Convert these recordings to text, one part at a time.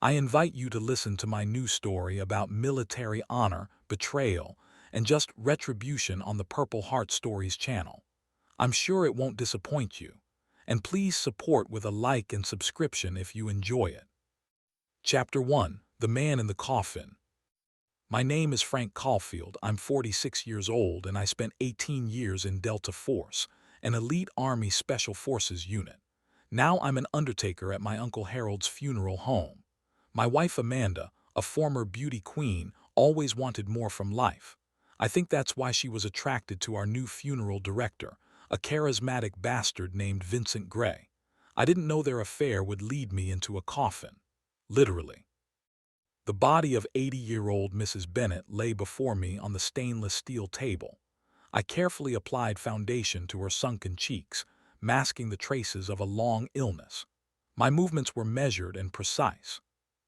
I invite you to listen to my new story about military honor, betrayal, and just retribution on the Purple Heart Stories channel. I'm sure it won't disappoint you. And please support with a like and subscription if you enjoy it. Chapter 1: The Man in the Coffin. My name is Frank Caulfield. I'm 46 years old and I spent 18 years in Delta Force, an elite Army Special Forces unit. Now I'm an undertaker at my Uncle Harold's funeral home. My wife Amanda, a former beauty queen, always wanted more from life. I think that's why she was attracted to our new funeral director, a charismatic bastard named Vincent Gray. I didn't know their affair would lead me into a coffin. Literally. The body of 80-year-old Mrs. Bennet lay before me on the stainless steel table. I carefully applied foundation to her sunken cheeks, masking the traces of a long illness. My movements were measured and precise.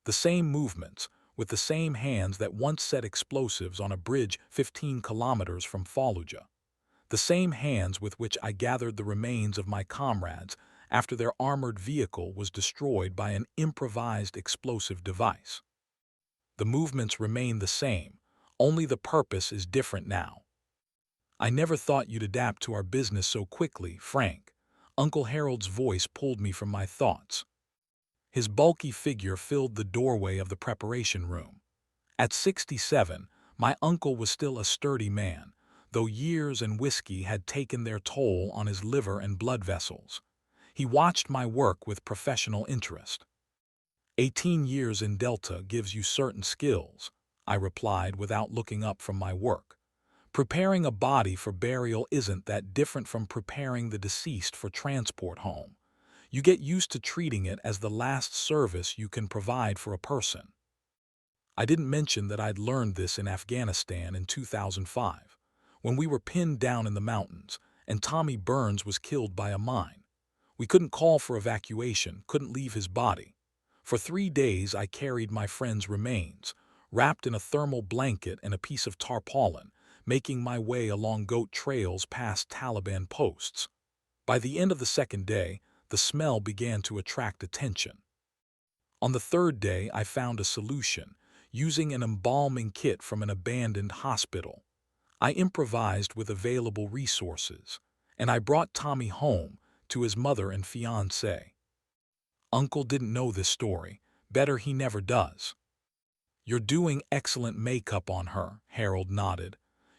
The same movements, with the same hands that once set explosives on a bridge 15 kilometers from Fallujah. The same hands with which I gathered the remains of my comrades after their armored vehicle was destroyed by an improvised explosive device. The movements remain the same, only the purpose is different now. I never thought you'd adapt to our business so quickly, Frank. Uncle Harold's voice pulled me from my thoughts. His bulky figure filled the doorway of the preparation room. At 67, my uncle was still a sturdy man, though years and whiskey had taken their toll on his liver and blood vessels. He watched my work with professional interest. 18 years in Delta gives you certain skills, I replied without looking up from my work. Preparing a body for burial isn't that different from preparing the deceased for transport home. You get used to treating it as the last service you can provide for a person. I didn't mention that I'd learned this in Afghanistan in 2005, when we were pinned down in the mountains and Tommy Burns was killed by a mine. We couldn't call for evacuation, couldn't leave his body. For 3 days I carried my friend's remains, wrapped in a thermal blanket and a piece of tarpaulin, making my way along goat trails past Taliban posts. By the end of the second day, the smell began to attract attention. On the third day, I found a solution, using an embalming kit from an abandoned hospital. I improvised with available resources, and I brought Tommy home to his mother and fiancé. Uncle didn't know this story. Better he never does. You're doing excellent makeup on her, Harold nodded.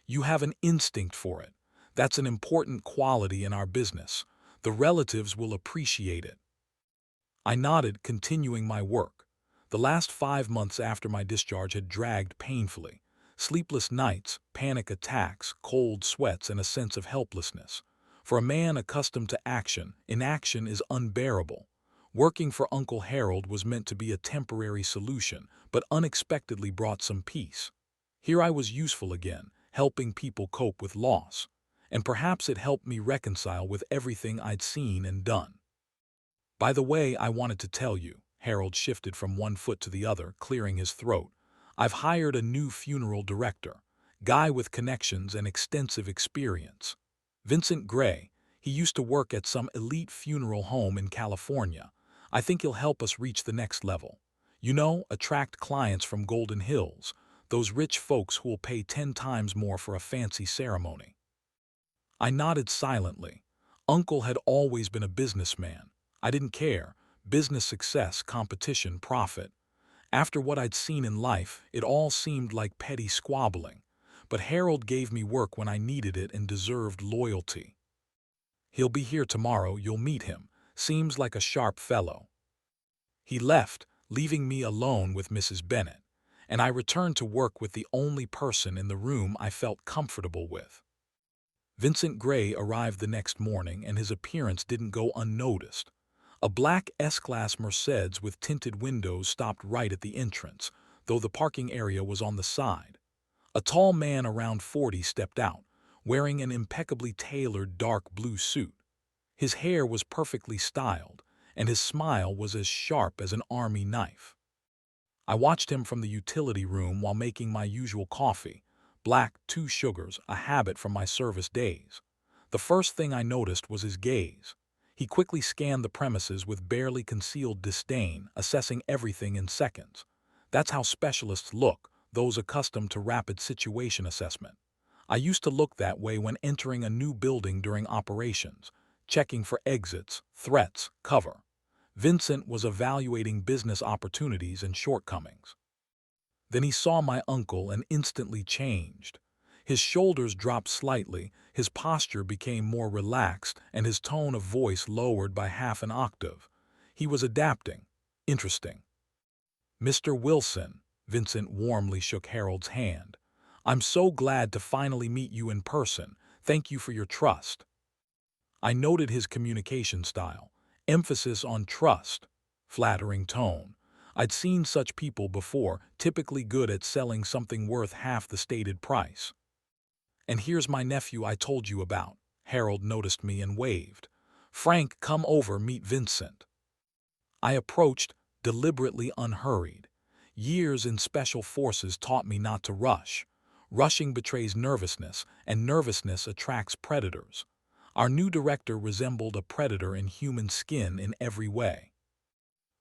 You have an instinct for it. That's an important quality in our business. The relatives will appreciate it. I nodded, continuing my work. The last 5 months after my discharge had dragged painfully. Sleepless nights, panic attacks, cold sweats, and a sense of helplessness. For a man accustomed to action, inaction is unbearable. Working for Uncle Harold was meant to be a temporary solution, but unexpectedly brought some peace. Here I was useful again, helping people cope with loss. And perhaps it helped me reconcile with everything I'd seen and done. By the way, I wanted to tell you, Harold shifted from one foot to the other, clearing his throat. I've hired a new funeral director, guy with connections and extensive experience. Vincent Gray. He used to work at some elite funeral home in California. I think he'll help us reach the next level. You know, attract clients from Golden Hills, those rich folks who will pay 10 times more for a fancy ceremony. I nodded silently. Uncle had always been a businessman. I didn't care. Business success, competition, profit. After what I'd seen in life, it all seemed like petty squabbling. But Harold gave me work when I needed it and deserved loyalty. He'll be here tomorrow, you'll meet him. Seems like a sharp fellow. He left, leaving me alone with Mrs. Bennet, and I returned to work with the only person in the room I felt comfortable with. Vincent Gray arrived the next morning, and his appearance didn't go unnoticed. A black S-Class Mercedes with tinted windows stopped right at the entrance, though the parking area was on the side. A tall man around 40 stepped out, wearing an impeccably tailored dark blue suit. His hair was perfectly styled, and his smile was as sharp as an army knife. I watched him from the utility room while making my usual coffee, black, 2 sugars, a habit from my service days. The first thing I noticed was his gaze. He quickly scanned the premises with barely concealed disdain, assessing everything in seconds. That's how specialists look, those accustomed to rapid situation assessment. I used to look that way when entering a new building during operations, checking for exits, threats, cover. Vincent was evaluating business opportunities and shortcomings. Then he saw my uncle and instantly changed. His shoulders dropped slightly, his posture became more relaxed, and his tone of voice lowered by half an octave. He was adapting. Interesting. Mr. Wilson, Vincent warmly shook Harold's hand. I'm so glad to finally meet you in person. Thank you for your trust. I noted his communication style, emphasis on trust, flattering tone. I'd seen such people before, typically good at selling something worth half the stated price. And here's my nephew I told you about. Harold noticed me and waved. Frank, come over, meet Vincent. I approached, deliberately unhurried. Years in special forces taught me not to rush. Rushing betrays nervousness, and nervousness attracts predators. Our new director resembled a predator in human skin in every way.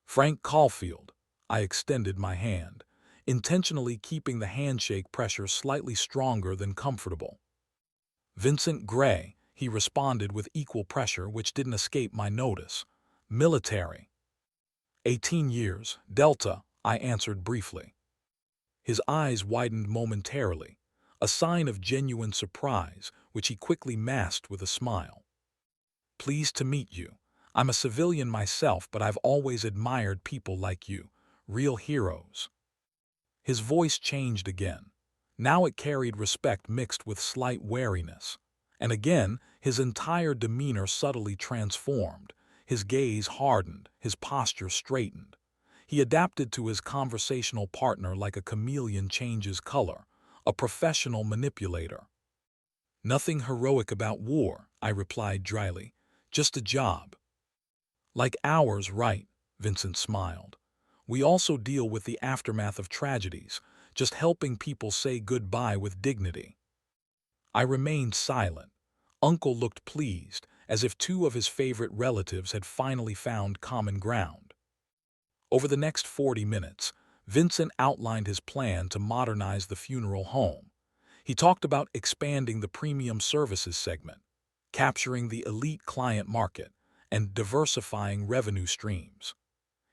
Frank Caulfield. I extended my hand, intentionally keeping the handshake pressure slightly stronger than comfortable. Vincent Gray, he responded with equal pressure which didn't escape my notice. Military. 18 years, Delta, I answered briefly. His eyes widened momentarily, a sign of genuine surprise, which he quickly masked with a smile. Pleased to meet you. I'm a civilian myself, but I've always admired people like you, real heroes. His voice changed again. Now it carried respect mixed with slight wariness. And again, his entire demeanor subtly transformed. His gaze hardened, his posture straightened. He adapted to his conversational partner like a chameleon changes color, a professional manipulator. Nothing heroic about war, I replied dryly. Just a job. Like ours, right? Vincent smiled. We also deal with the aftermath of tragedies, just helping people say goodbye with dignity. I remained silent. Uncle looked pleased, as if two of his favorite relatives had finally found common ground. Over the next 40 minutes, Vincent outlined his plan to modernize the funeral home. He talked about expanding the premium services segment, capturing the elite client market, and diversifying revenue streams.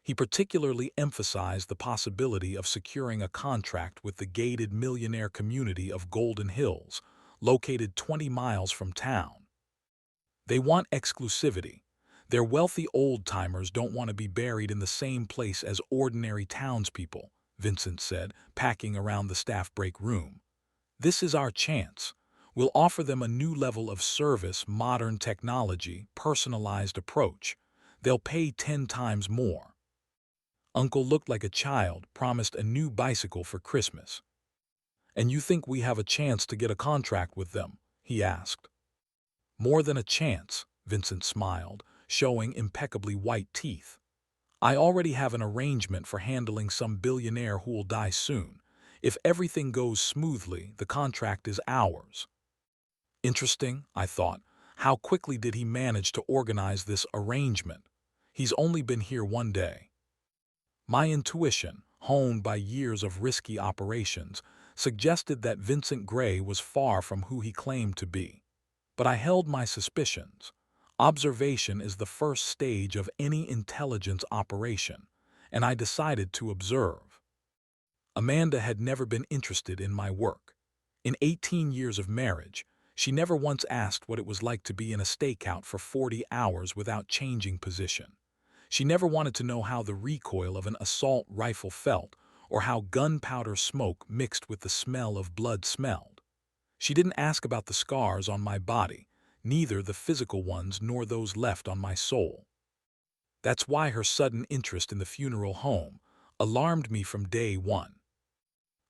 He particularly emphasized the possibility of securing a contract with the gated millionaire community of Golden Hills, located 20 miles from town. They want exclusivity. Their wealthy old-timers don't want to be buried in the same place as ordinary townspeople, Vincent said, packing around the staff break room. This is our chance. We'll offer them a new level of service, modern technology, personalized approach. They'll pay 10 times more. Uncle looked like a child, promised a new bicycle for Christmas. And you think we have a chance to get a contract with them? He asked. More than a chance, Vincent smiled, showing impeccably white teeth. I already have an arrangement for handling some billionaire who'll die soon. If everything goes smoothly, the contract is ours. Interesting, I thought. How quickly did he manage to organize this arrangement? He's only been here one day. My intuition, honed by years of risky operations, suggested that Vincent Gray was far from who he claimed to be. But I held my suspicions. Observation is the first stage of any intelligence operation, and I decided to observe. Amanda had never been interested in my work. In 18 years of marriage, she never once asked what it was like to be in a stakeout for 40 hours without changing position. She never wanted to know how the recoil of an assault rifle felt or how gunpowder smoke mixed with the smell of blood smelled. She didn't ask about the scars on my body, neither the physical ones nor those left on my soul. That's why her sudden interest in the funeral home alarmed me from day one.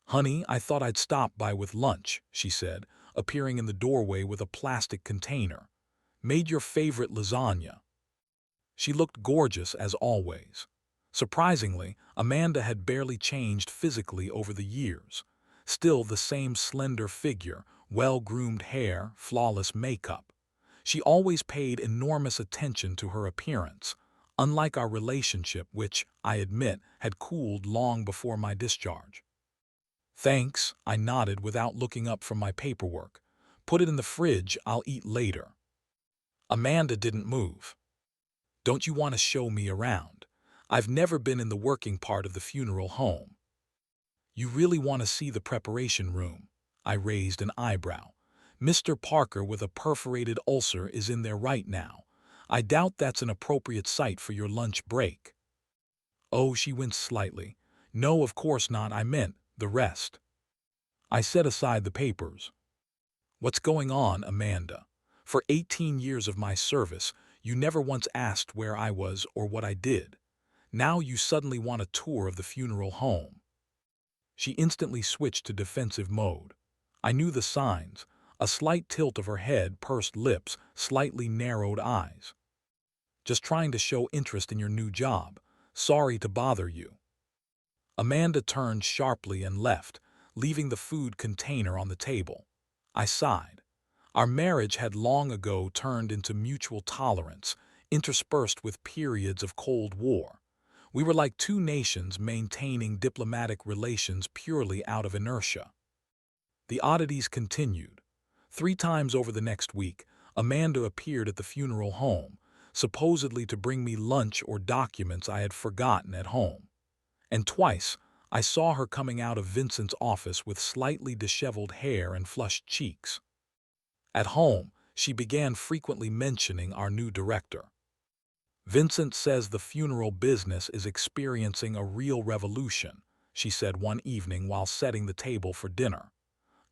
Honey, I thought I'd stop by with lunch, she said, appearing in the doorway with a plastic container. Made your favorite lasagna. She looked gorgeous as always. Surprisingly, Amanda had barely changed physically over the years. Still the same slender figure, well-groomed hair, flawless makeup. She always paid enormous attention to her appearance, unlike our relationship which, I admit, had cooled long before my discharge. "Thanks," I nodded without looking up from my paperwork. "Put it in the fridge, I'll eat later." Amanda didn't move. "Don't you want to show me around? I've never been in the working part of the funeral home." "You really want to see the preparation room?" I raised an eyebrow. "Mr. Parker with a perforated ulcer is in there right now. I doubt that's an appropriate site for your lunch break." "Oh," she winced slightly. "No, of course not. I meant the rest." I set aside the papers. "What's going on, Amanda? For 18 years of my service, you never once asked where I was or what I did. Now you suddenly want a tour of the funeral home." She instantly switched to defensive mode. I knew the signs: a slight tilt of her head, pursed lips, slightly narrowed eyes. "Just trying to show interest in your new job. Sorry to bother you." Amanda turned sharply and left, leaving the food container on the table. I sighed. Our marriage had long ago turned into mutual tolerance, interspersed with periods of Cold War. We were like two nations maintaining diplomatic relations purely out of inertia. The oddities continued. 3 times over the next week, Amanda appeared at the funeral home, supposedly to bring me lunch or documents I had forgotten at home. And twice, I saw her coming out of Vincent's office with slightly disheveled hair and flushed cheeks. At home, she began frequently mentioning our new director. "Vincent says the funeral business is experiencing a real revolution," she said one evening while setting the table for dinner.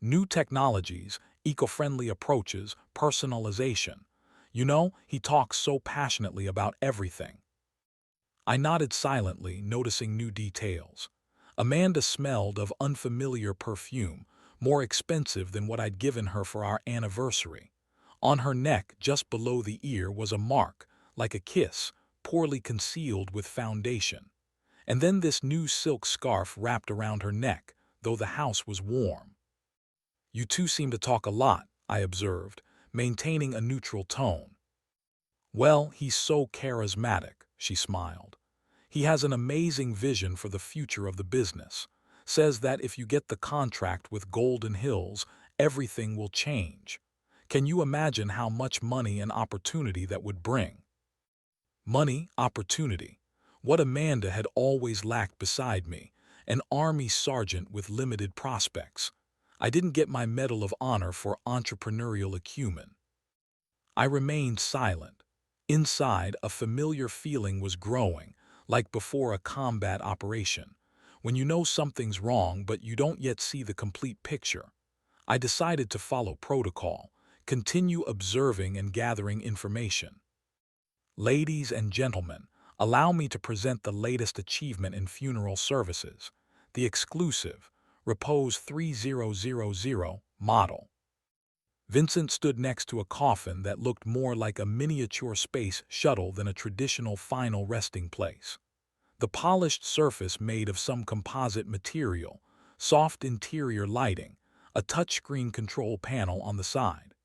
"New technologies, eco-friendly approaches, personalization. You know, he talks so passionately about everything." I nodded silently, noticing new details. Amanda smelled of unfamiliar perfume, more expensive than what I'd given her for our anniversary. On her neck, just below the ear, was a mark, like a kiss, poorly concealed with foundation. And then this new silk scarf wrapped around her neck, though the house was warm. "You two seem to talk a lot," I observed, maintaining a neutral tone. "Well, he's so charismatic," she smiled. "He has an amazing vision for the future of the business. Says that if you get the contract with Golden Hills, everything will change. Can you imagine how much money and opportunity that would bring?" Money, opportunity. What Amanda had always lacked beside me, an army sergeant with limited prospects. I didn't get my Medal of Honor for entrepreneurial acumen. I remained silent. Inside, a familiar feeling was growing, like before a combat operation, when you know something's wrong but you don't yet see the complete picture. I decided to follow protocol, continue observing and gathering information. "Ladies and gentlemen, allow me to present the latest achievement in funeral services, the exclusive Repose 3000 model." Vincent stood next to a coffin that looked more like a miniature space shuttle than a traditional final resting place. The polished surface made of some composite material, soft interior lighting, a touchscreen control panel on the side.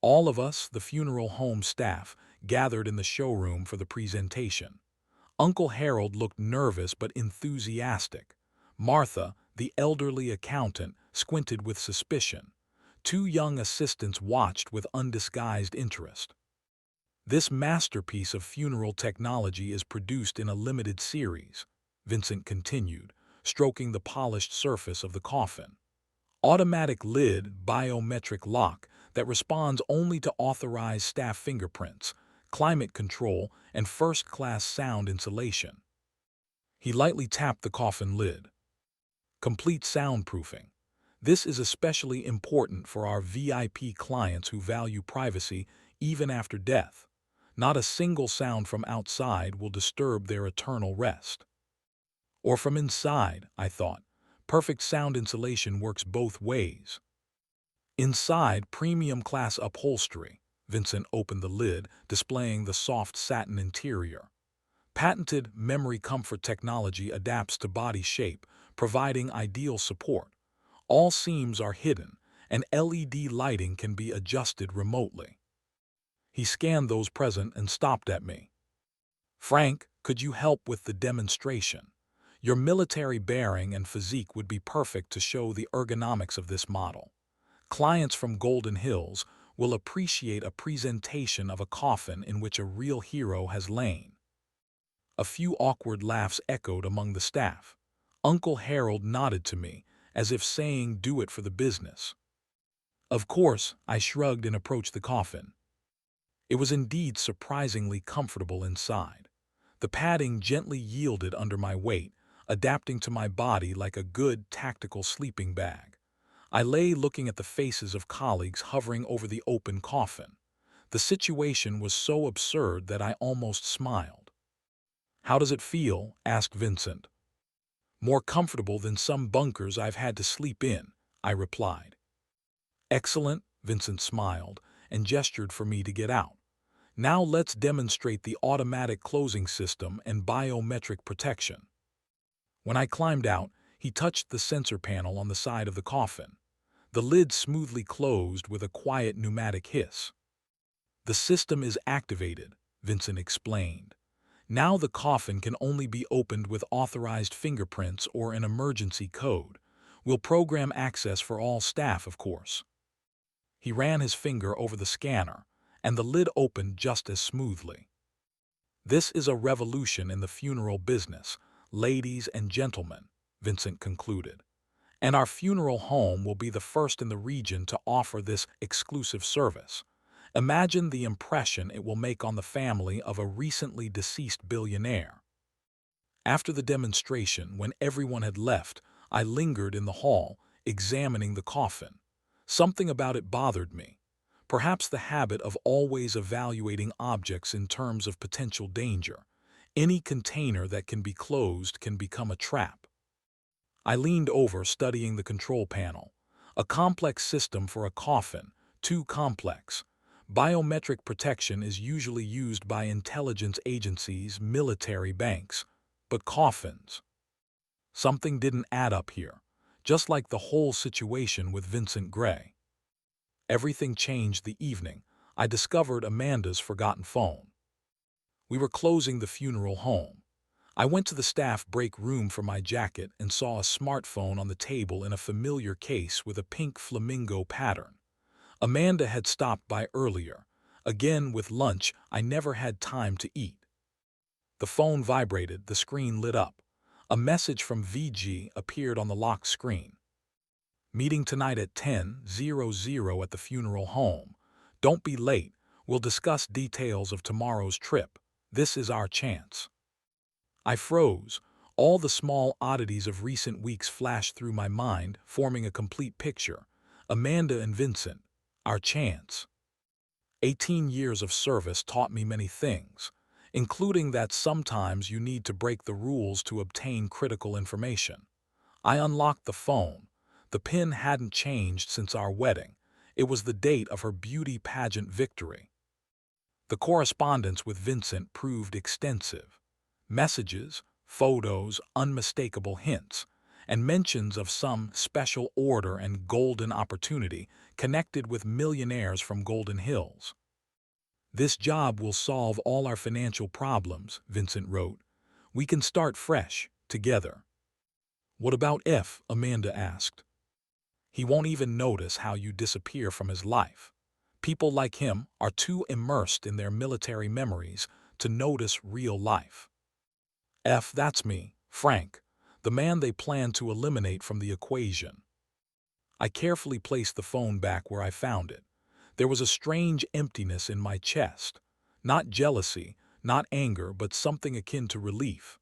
All of us, the funeral home staff, gathered in the showroom for the presentation. Uncle Harold looked nervous but enthusiastic. Martha, the elderly accountant, squinted with suspicion. 2 young assistants watched with undisguised interest. "This masterpiece of funeral technology is produced in a limited series," Vincent continued, stroking the polished surface of the coffin. "Automatic lid, biometric lock that responds only to authorized staff fingerprints, climate control, and first-class sound insulation." He lightly tapped the coffin lid. "Complete soundproofing. This is especially important for our VIP clients who value privacy even after death. Not a single sound from outside will disturb their eternal rest." Or from inside, I thought. Perfect sound insulation works both ways. "Inside, premium class upholstery." Vincent opened the lid, displaying the soft satin interior. "Patented memory comfort technology adapts to body shape, providing ideal support. All seams are hidden, and LED lighting can be adjusted remotely." He scanned those present and stopped at me. "Frank, could you help with the demonstration? Your military bearing and physique would be perfect to show the ergonomics of this model. Clients from Golden Hills will appreciate a presentation of a coffin in which a real hero has lain." A few awkward laughs echoed among the staff. Uncle Harold nodded to me, as if saying, "Do it for the business." Of course, I shrugged and approached the coffin. It was indeed surprisingly comfortable inside. The padding gently yielded under my weight, adapting to my body like a good tactical sleeping bag. I lay looking at the faces of colleagues hovering over the open coffin. The situation was so absurd that I almost smiled. "How does it feel?" asked Vincent. "More comfortable than some bunkers I've had to sleep in," I replied. "Excellent," Vincent smiled and gestured for me to get out. "Now let's demonstrate the automatic closing system and biometric protection." When I climbed out, he touched the sensor panel on the side of the coffin. The lid smoothly closed with a quiet pneumatic hiss. "The system is activated," Vincent explained. "Now the coffin can only be opened with authorized fingerprints or an emergency code. We'll program access for all staff, of course." He ran his finger over the scanner, and the lid opened just as smoothly. "This is a revolution in the funeral business, ladies and gentlemen," Vincent concluded. "And our funeral home will be the first in the region to offer this exclusive service. Imagine the impression it will make on the family of a recently deceased billionaire." After the demonstration, when everyone had left, I lingered in the hall, examining the coffin. Something about it bothered me. Perhaps the habit of always evaluating objects in terms of potential danger. Any container that can be closed can become a trap. I leaned over, studying the control panel. A complex system for a coffin, too complex. Biometric protection is usually used by intelligence agencies, military banks. But coffins? Something didn't add up here, just like the whole situation with Vincent Gray. Everything changed the evening I discovered Amanda's forgotten phone. We were closing the funeral home. I went to the staff break room for my jacket and saw a smartphone on the table in a familiar case with a pink flamingo pattern. Amanda had stopped by earlier. Again, with lunch, I never had time to eat. The phone vibrated, the screen lit up. A message from VG appeared on the lock screen. "Meeting tonight at 10:00 at the funeral home. Don't be late. We'll discuss details of tomorrow's trip. This is our chance." I froze. All the small oddities of recent weeks flashed through my mind, forming a complete picture. Amanda and Vincent. Our chance. 18 years of service taught me many things, including that sometimes you need to break the rules to obtain critical information. I unlocked the phone. The pin hadn't changed since our wedding. It was the date of her beauty pageant victory. The correspondence with Vincent proved extensive. Messages, photos, unmistakable hints, and mentions of some special order and golden opportunity connected with millionaires from Golden Hills. "This job will solve all our financial problems," Vincent wrote. "We can start fresh, together." "What about F?" Amanda asked. "He won't even notice how you disappear from his life. People like him are too immersed in their military memories to notice real life." "F, that's me, Frank, the man they plan to eliminate from the equation." I carefully placed the phone back where I found it. There was a strange emptiness in my chest. Not jealousy, not anger, but something akin to relief,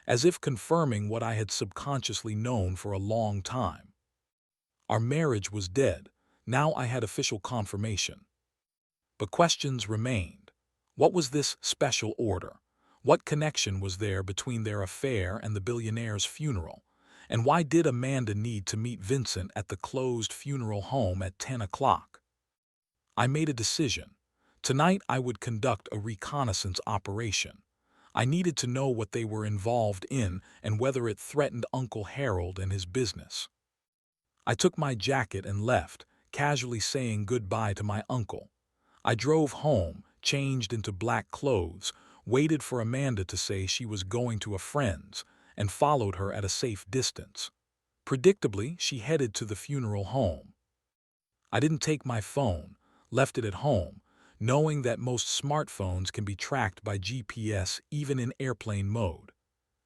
as if confirming what I had subconsciously known for a long time. Our marriage was dead. Now I had official confirmation. But questions remained. What was this special order? What connection was there between their affair and the billionaire's funeral? And why did Amanda need to meet Vincent at the closed funeral home at 10 o'clock? I made a decision. Tonight I would conduct a reconnaissance operation. I needed to know what they were involved in and whether it threatened Uncle Harold and his business. I took my jacket and left, casually saying goodbye to my uncle. I drove home, changed into black clothes, waited for Amanda to say she was going to a friend's, and followed her at a safe distance. Predictably, she headed to the funeral home. I didn't take my phone, left it at home, knowing that most smartphones can be tracked by GPS even in airplane mode.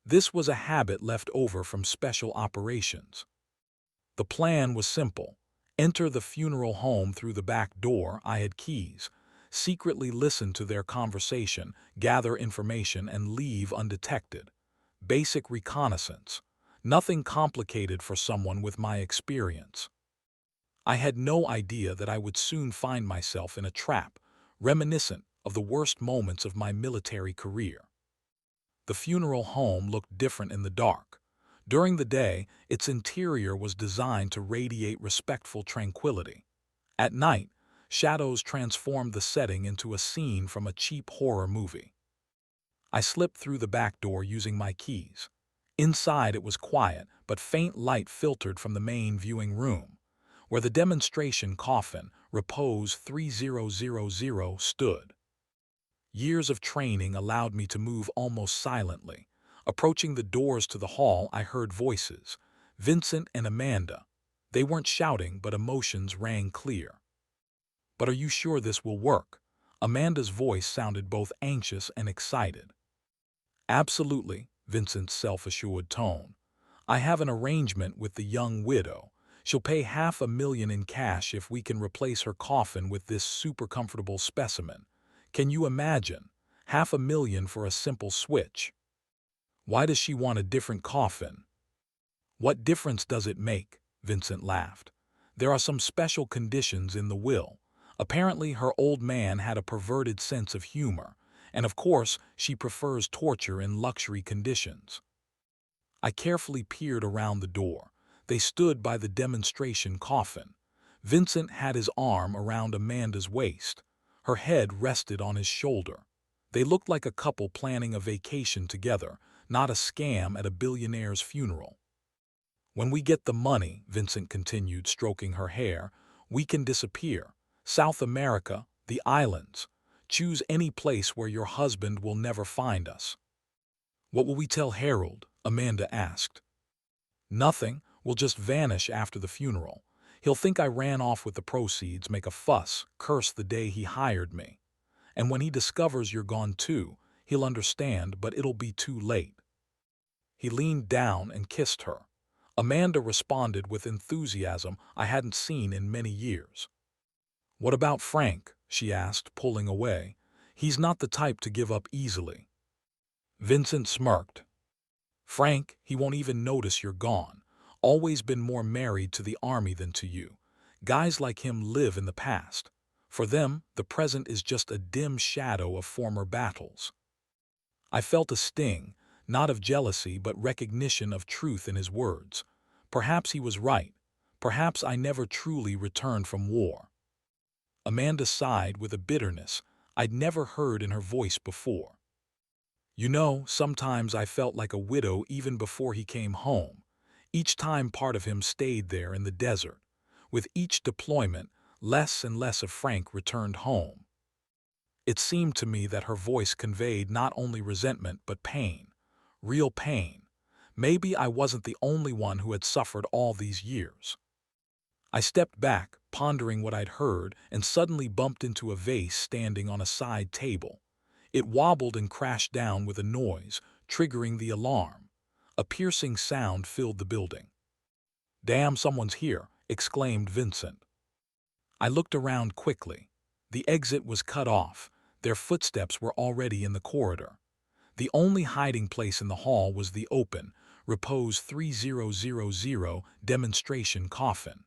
This was a habit left over from special operations. The plan was simple. Enter the funeral home through the back door. I had keys. Secretly listen to their conversation, gather information, and leave undetected. Basic reconnaissance. Nothing complicated for someone with my experience. I had no idea that I would soon find myself in a trap, reminiscent of the worst moments of my military career. The funeral home looked different in the dark. During the day, its interior was designed to radiate respectful tranquility. At night, shadows transformed the setting into a scene from a cheap horror movie. I slipped through the back door using my keys. Inside it was quiet, but faint light filtered from the main viewing room, where the demonstration coffin, Repose 3000, stood. Years of training allowed me to move almost silently. Approaching the doors to the hall, I heard voices. Vincent and Amanda. They weren't shouting, but emotions rang clear. "But are you sure this will work?" Amanda's voice sounded both anxious and excited. "Absolutely," Vincent's self-assured tone. "I have an arrangement with the young widow. She'll pay $500,000 in cash if we can replace her coffin with this super comfortable specimen. Can you imagine? $500,000 for a simple switch. Why does she want a different coffin?" "What difference does it make?" Vincent laughed. "There are some special conditions in the will. Apparently her old man had a perverted sense of humor, and of course she prefers torture in luxury conditions." I carefully peered around the door. They stood by the demonstration coffin. Vincent had his arm around Amanda's waist. Her head rested on his shoulder. They looked like a couple planning a vacation together, not a scam at a billionaire's funeral. "When we get the money," Vincent continued, stroking her hair, "we can disappear. South America, the islands. Choose any place where your husband will never find us." "What will we tell Harold?" Amanda asked. "Nothing. We'll just vanish after the funeral. He'll think I ran off with the proceeds, make a fuss, curse the day he hired me. And when he discovers you're gone too, he'll understand, but it'll be too late." He leaned down and kissed her. Amanda responded with enthusiasm I hadn't seen in many years. "What about Frank?" she asked, pulling away. "He's not the type to give up easily." Vincent smirked. "Frank, he won't even notice you're gone. Always been more married to the army than to you. Guys like him live in the past. For them, the present is just a dim shadow of former battles." I felt a sting, not of jealousy but recognition of truth in his words. Perhaps he was right. Perhaps I never truly returned from war. Amanda sighed with a bitterness I'd never heard in her voice before. "You know, sometimes I felt like a widow even before he came home. Each time part of him stayed there in the desert. With each deployment, less and less of Frank returned home." It seemed to me that her voice conveyed not only resentment but pain. Real pain. Maybe I wasn't the only one who had suffered all these years. I stepped back, pondering what I'd heard, and suddenly bumped into a vase standing on a side table. It wobbled and crashed down with a noise, triggering the alarm. A piercing sound filled the building. "Damn, someone's here!" exclaimed Vincent. I looked around quickly. The exit was cut off. Their footsteps were already in the corridor. The only hiding place in the hall was the open, Repose 3000 demonstration coffin.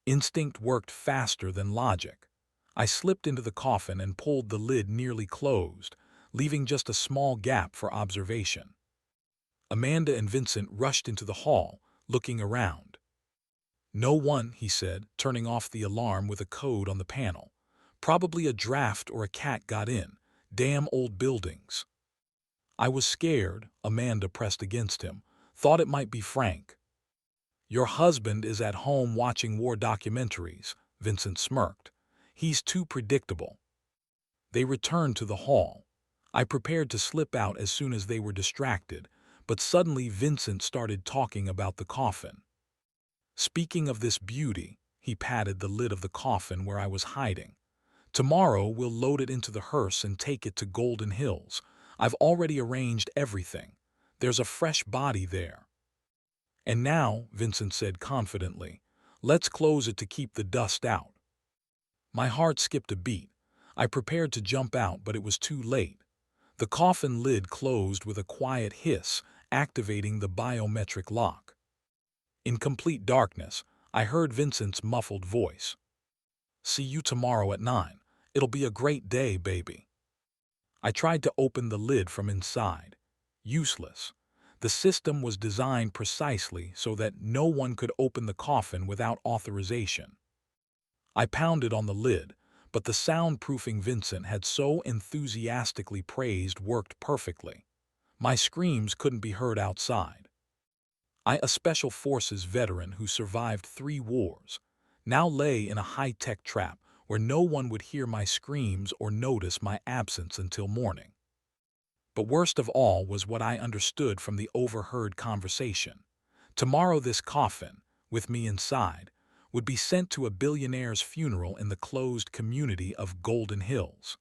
Instinct worked faster than logic. I slipped into the coffin and pulled the lid nearly closed, leaving just a small gap for observation. Amanda and Vincent rushed into the hall, looking around. "No one," he said, turning off the alarm with a code on the panel. "Probably a draft or a cat got in. Damn old buildings." I was scared, Amanda pressed against him. "Thought it might be Frank." "Your husband is at home watching war documentaries," Vincent smirked. "He's too predictable." They returned to the hall. I prepared to slip out as soon as they were distracted, but suddenly Vincent started talking about the coffin. Speaking of this beauty, he patted the lid of the coffin where I was hiding. Tomorrow we'll load it into the hearse and take it to Golden Hills. I've already arranged everything. There's a fresh body there. And now, Vincent said confidently, let's close it to keep the dust out. My heart skipped a beat. I prepared to jump out, but it was too late. The coffin lid closed with a quiet hiss, activating the biometric lock. In complete darkness, I heard Vincent's muffled voice. See you tomorrow at 9. It'll be a great day, baby. I tried to open the lid from inside. Useless. The system was designed precisely so that no one could open the coffin without authorization. I pounded on the lid, but the soundproofing Vincent had so enthusiastically praised worked perfectly. My screams couldn't be heard outside. I, a Special Forces veteran who survived 3 wars, now lay in a high-tech trap where no one would hear my screams or notice my absence until morning. But worst of all was what I understood from the overheard conversation. Tomorrow this coffin, with me inside, would be sent to a billionaire's funeral in the closed community of Golden Hills.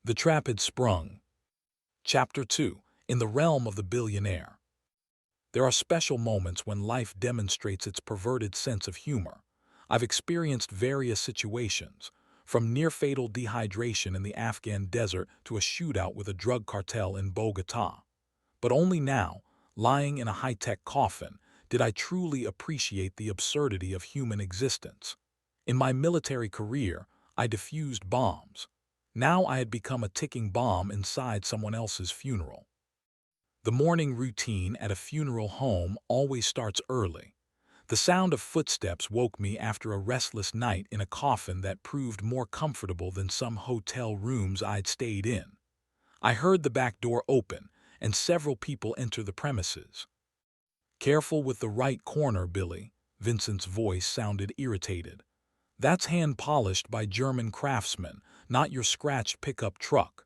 The trap had sprung. Chapter 2. In the realm of the billionaire. There are special moments when life demonstrates its perverted sense of humor. I've experienced various situations, from near-fatal dehydration in the Afghan desert to a shootout with a drug cartel in Bogotá. But only now, lying in a high-tech coffin, did I truly appreciate the absurdity of human existence. In my military career, I defused bombs. Now I had become a ticking bomb inside someone else's funeral. The morning routine at a funeral home always starts early. The sound of footsteps woke me after a restless night in a coffin that proved more comfortable than some hotel rooms I'd stayed in. I heard the back door open and several people enter the premises. Careful with the right corner, Billy. Vincent's voice sounded irritated. That's hand-polished by German craftsmen, not your scratched pickup truck.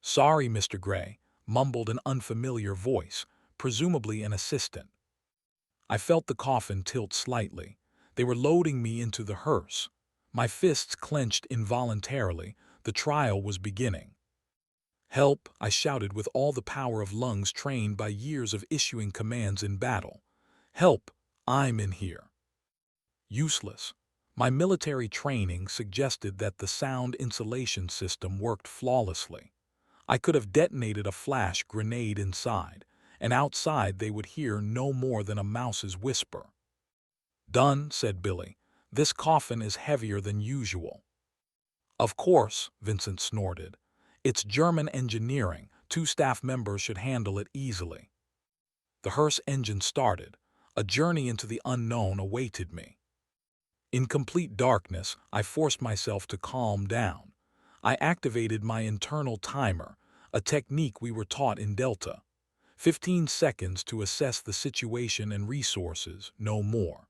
Sorry, Mr. Gray, mumbled an unfamiliar voice, presumably an assistant. I felt the coffin tilt slightly. They were loading me into the hearse. My fists clenched involuntarily. The trial was beginning. Help, I shouted with all the power of lungs trained by years of issuing commands in battle. Help, I'm in here. Useless. My military training suggested that the sound insulation system worked flawlessly. I could have detonated a flash grenade inside, and outside they would hear no more than a mouse's whisper. Done, said Billy. This coffin is heavier than usual. Of course, Vincent snorted. It's German engineering. 2 staff members should handle it easily. The hearse engine started. A journey into the unknown awaited me. In complete darkness, I forced myself to calm down. I activated my internal timer, a technique we were taught in Delta. 15 seconds to assess the situation and resources, no more.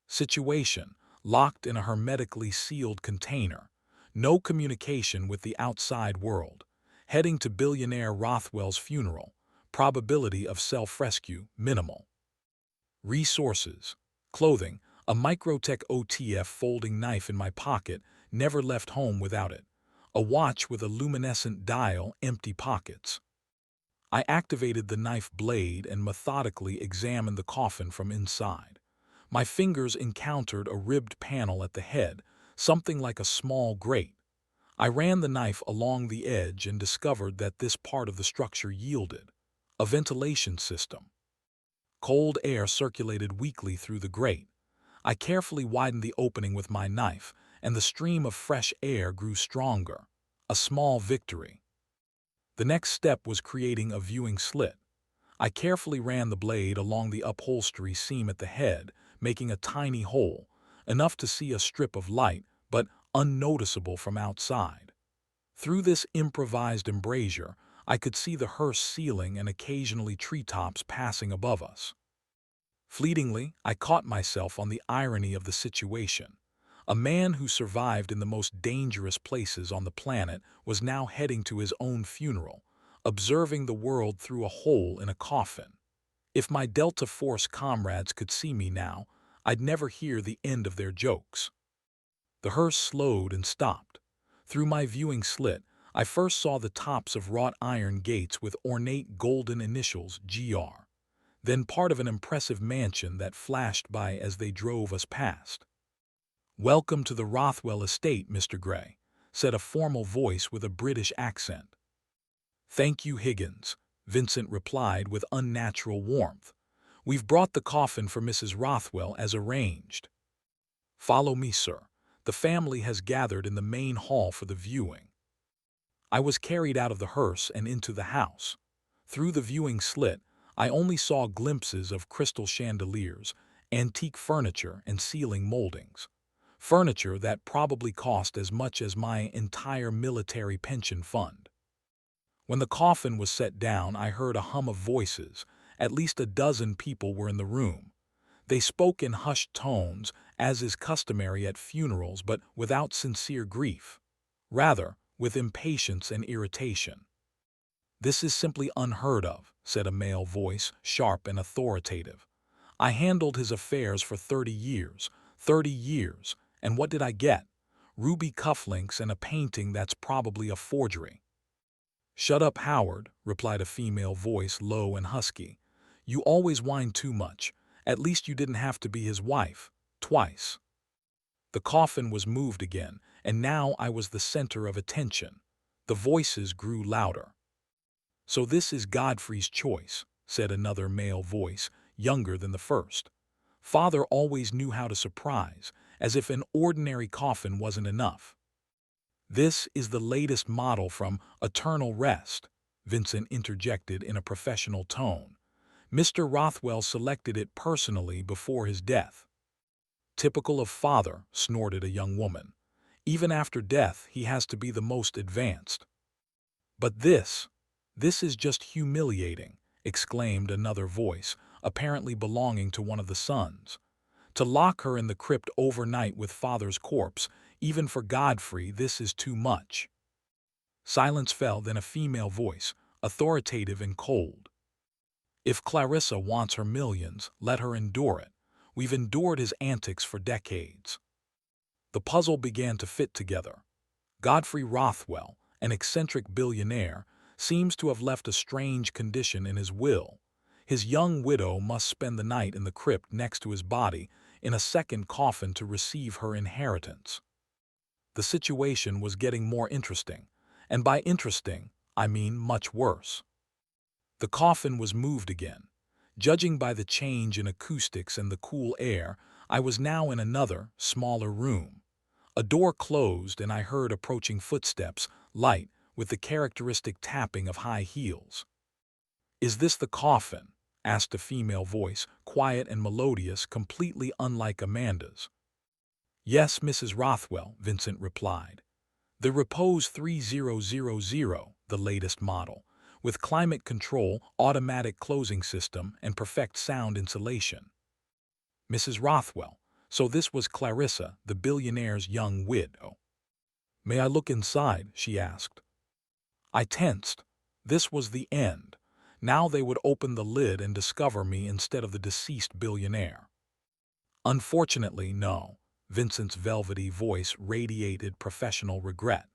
Situation: locked in a hermetically sealed container. No communication with the outside world. Heading to billionaire Rothwell's funeral. Probability of self-rescue minimal. Resources: clothing, a Microtech OTF folding knife in my pocket, never left home without it. A watch with a luminescent dial, empty pockets. I activated the knife blade and methodically examined the coffin from inside. My fingers encountered a ribbed panel at the head, something like a small grate. I ran the knife along the edge and discovered that this part of the structure yielded a ventilation system. Cold air circulated weakly through the grate. I carefully widened the opening with my knife, and the stream of fresh air grew stronger. A small victory. The next step was creating a viewing slit. I carefully ran the blade along the upholstery seam at the head, making a tiny hole, enough to see a strip of light, but unnoticeable from outside. Through this improvised embrasure, I could see the hearse ceiling and occasionally treetops passing above us. Fleetingly, I caught myself on the irony of the situation. A man who survived in the most dangerous places on the planet was now heading to his own funeral, observing the world through a hole in a coffin. If my Delta Force comrades could see me now, I'd never hear the end of their jokes. The hearse slowed and stopped. Through my viewing slit, I first saw the tops of wrought iron gates with ornate golden initials GR, then part of an impressive mansion that flashed by as they drove us past. "Welcome to the Rothwell estate, Mr. Gray," said a formal voice with a British accent. "Thank you, Higgins," Vincent replied with unnatural warmth. "We've brought the coffin for Mrs. Rothwell as arranged." "Follow me, sir. The family has gathered in the main hall for the viewing." I was carried out of the hearse and into the house. Through the viewing slit, I only saw glimpses of crystal chandeliers, antique furniture, and ceiling moldings. Furniture that probably cost as much as my entire military pension fund. When the coffin was set down, I heard a hum of voices. At least a dozen people were in the room. They spoke in hushed tones, as is customary at funerals, but without sincere grief. Rather, with impatience and irritation. "This is simply unheard of," said a male voice, sharp and authoritative. "I handled his affairs for 30 years. 30 years. And what did I get? Ruby cufflinks and a painting that's probably a forgery." "Shut up, Howard," replied a female voice, low and husky. "You always whine too much. At least you didn't have to be his wife. Twice." The coffin was moved again, and now I was the center of attention. The voices grew louder. "So this is Godfrey's choice," said another male voice, younger than the first. "Father always knew how to surprise, as if an ordinary coffin wasn't enough." "This is the latest model from Eternal Rest," Vincent interjected in a professional tone. "Mr. Rothwell selected it personally before his death." "Typical of father," snorted a young woman. "Even after death, he has to be the most advanced." "But this is just humiliating," exclaimed another voice, apparently belonging to one of the sons. "To lock her in the crypt overnight with father's corpse, even for Godfrey, this is too much." Silence fell, then a female voice, authoritative and cold. "If Clarissa wants her millions, let her endure it. We've endured his antics for decades." The puzzle began to fit together. Godfrey Rothwell, an eccentric billionaire, seems to have left a strange condition in his will. His young widow must spend the night in the crypt next to his body, in a second coffin to receive her inheritance. The situation was getting more interesting, and by interesting, I mean much worse. The coffin was moved again. Judging by the change in acoustics and the cool air, I was now in another, smaller room. A door closed and I heard approaching footsteps, light, with the characteristic tapping of high heels. "Is this the coffin?" asked a female voice, quiet and melodious, completely unlike Amanda's. "Yes, Mrs. Rothwell," Vincent replied. "The Repose 3000, the latest model, with climate control, automatic closing system, and perfect sound insulation." "Mrs. Rothwell, so this was Clarissa, the billionaire's young widow." "May I look inside?" she asked. I tensed. This was the end. Now they would open the lid and discover me instead of the deceased billionaire. "Unfortunately, no." Vincent's velvety voice radiated professional regret.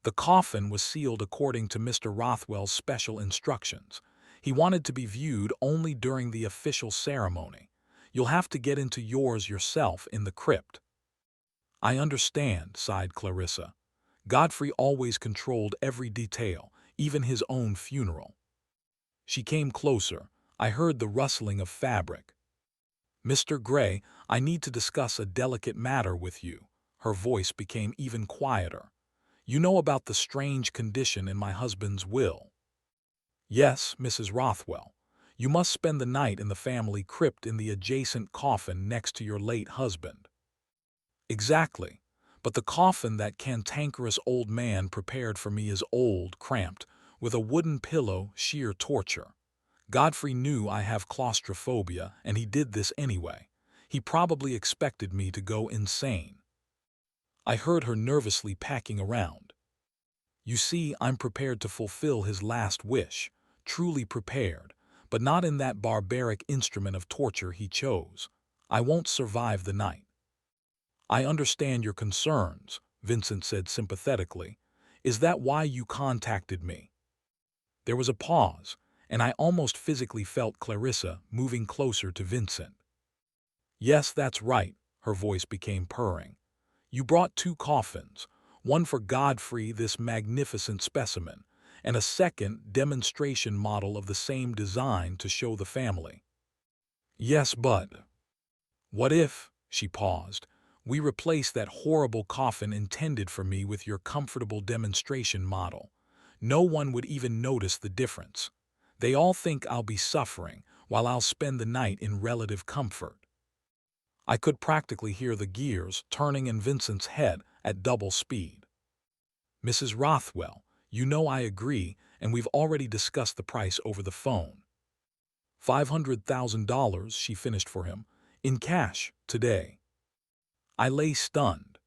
"The coffin was sealed according to Mr. Rothwell's special instructions. He wanted to be viewed only during the official ceremony. You'll have to get into yours yourself in the crypt." "I understand," sighed Clarissa. "Godfrey always controlled every detail, even his own funeral." She came closer. I heard the rustling of fabric. "Mr. Gray, I need to discuss a delicate matter with you." Her voice became even quieter. "You know about the strange condition in my husband's will?" "Yes, Mrs. Rothwell. You must spend the night in the family crypt in the adjacent coffin next to your late husband." "Exactly. But the coffin that cantankerous old man prepared for me is old, cramped, with a wooden pillow, sheer torture. Godfrey knew I have claustrophobia, and he did this anyway. He probably expected me to go insane." I heard her nervously packing around. You see, I'm prepared to fulfill his last wish, truly prepared, but not in that barbaric instrument of torture he chose. I won't survive the night. I understand your concerns, Vincent said sympathetically. Is that why you contacted me? There was a pause, and I almost physically felt Clarissa moving closer to Vincent. Yes, that's right, her voice became purring. You brought two coffins, one for Godfrey, this magnificent specimen, and a second demonstration model of the same design to show the family. Yes, but what if, she paused, we replace that horrible coffin intended for me with your comfortable demonstration model? No one would even notice the difference. They all think I'll be suffering, while I'll spend the night in relative comfort. I could practically hear the gears turning in Vincent's head at double speed. Mrs. Rothwell, you know I agree, and we've already discussed the price over the phone. $500,000, she finished for him, in cash, today. I lay stunned.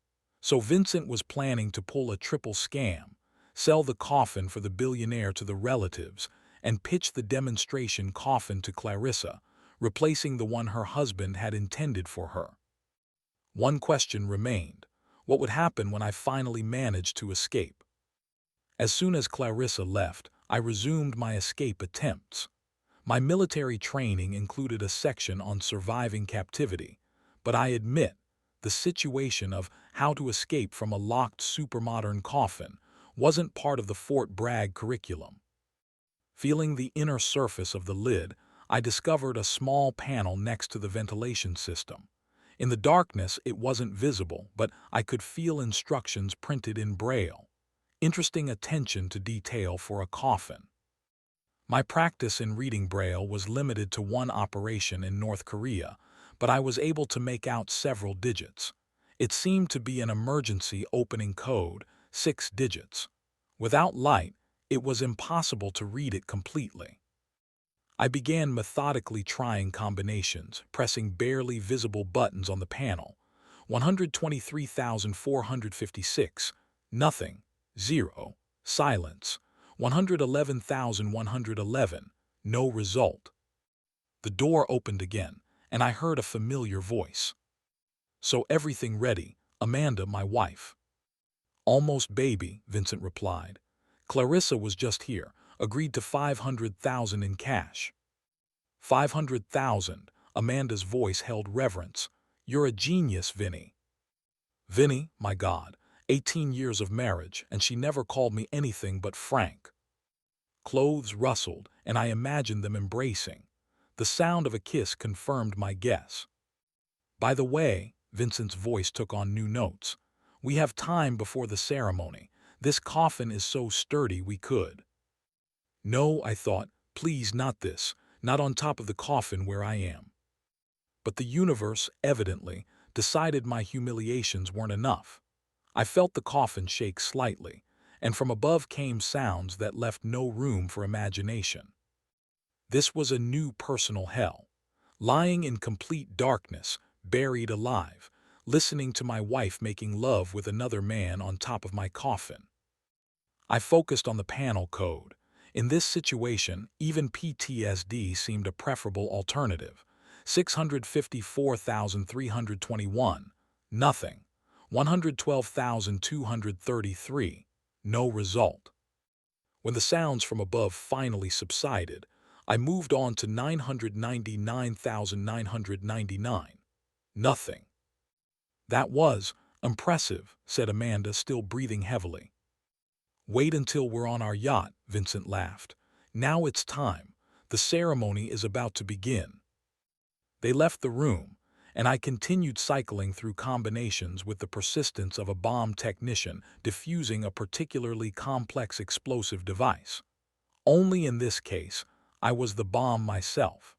So Vincent was planning to pull a triple scam, sell the coffin for the billionaire to the relatives, and pitch the demonstration coffin to Clarissa, replacing the one her husband had intended for her. One question remained. What would happen when I finally managed to escape? As soon as Clarissa left, I resumed my escape attempts. My military training included a section on surviving captivity, but I admit, the situation of how to escape from a locked supermodern coffin wasn't part of the Fort Bragg curriculum. Feeling the inner surface of the lid, I discovered a small panel next to the ventilation system. In the darkness, it wasn't visible, but I could feel instructions printed in Braille. Interesting attention to detail for a coffin. My practice in reading Braille was limited to one operation in North Korea, but I was able to make out several digits. It seemed to be an emergency opening code, 6 digits. Without light, it was impossible to read it completely. I began methodically trying combinations, pressing barely visible buttons on the panel. 123,456, nothing, 0, silence. 111,111, no result. The door opened again, and I heard a familiar voice. So everything ready, Amanda, my wife. Almost baby, Vincent replied. Clarissa was just here, agreed to 500,000 in cash. 500,000, Amanda's voice held reverence. You're a genius, Vinny. Vinny, my God, 18 years of marriage, and she never called me anything but Frank. Clothes rustled, and I imagined them embracing. The sound of a kiss confirmed my guess. By the way, Vincent's voice took on new notes. We have time before the ceremony. This coffin is so sturdy we could. No, I thought, please not this, not on top of the coffin where I am. But the universe, evidently, decided my humiliations weren't enough. I felt the coffin shake slightly, and from above came sounds that left no room for imagination. This was a new personal hell. Lying in complete darkness, buried alive, listening to my wife making love with another man on top of my coffin. I focused on the panel code. In this situation, even PTSD seemed a preferable alternative. 654,321, nothing. 112,233, no result. When the sounds from above finally subsided, I moved on to 999,999. Nothing. That was impressive, said Amanda, still breathing heavily. Wait until we're on our yacht, Vincent laughed. Now it's time. The ceremony is about to begin. They left the room, and I continued cycling through combinations with the persistence of a bomb technician diffusing a particularly complex explosive device. Only in this case, I was the bomb myself.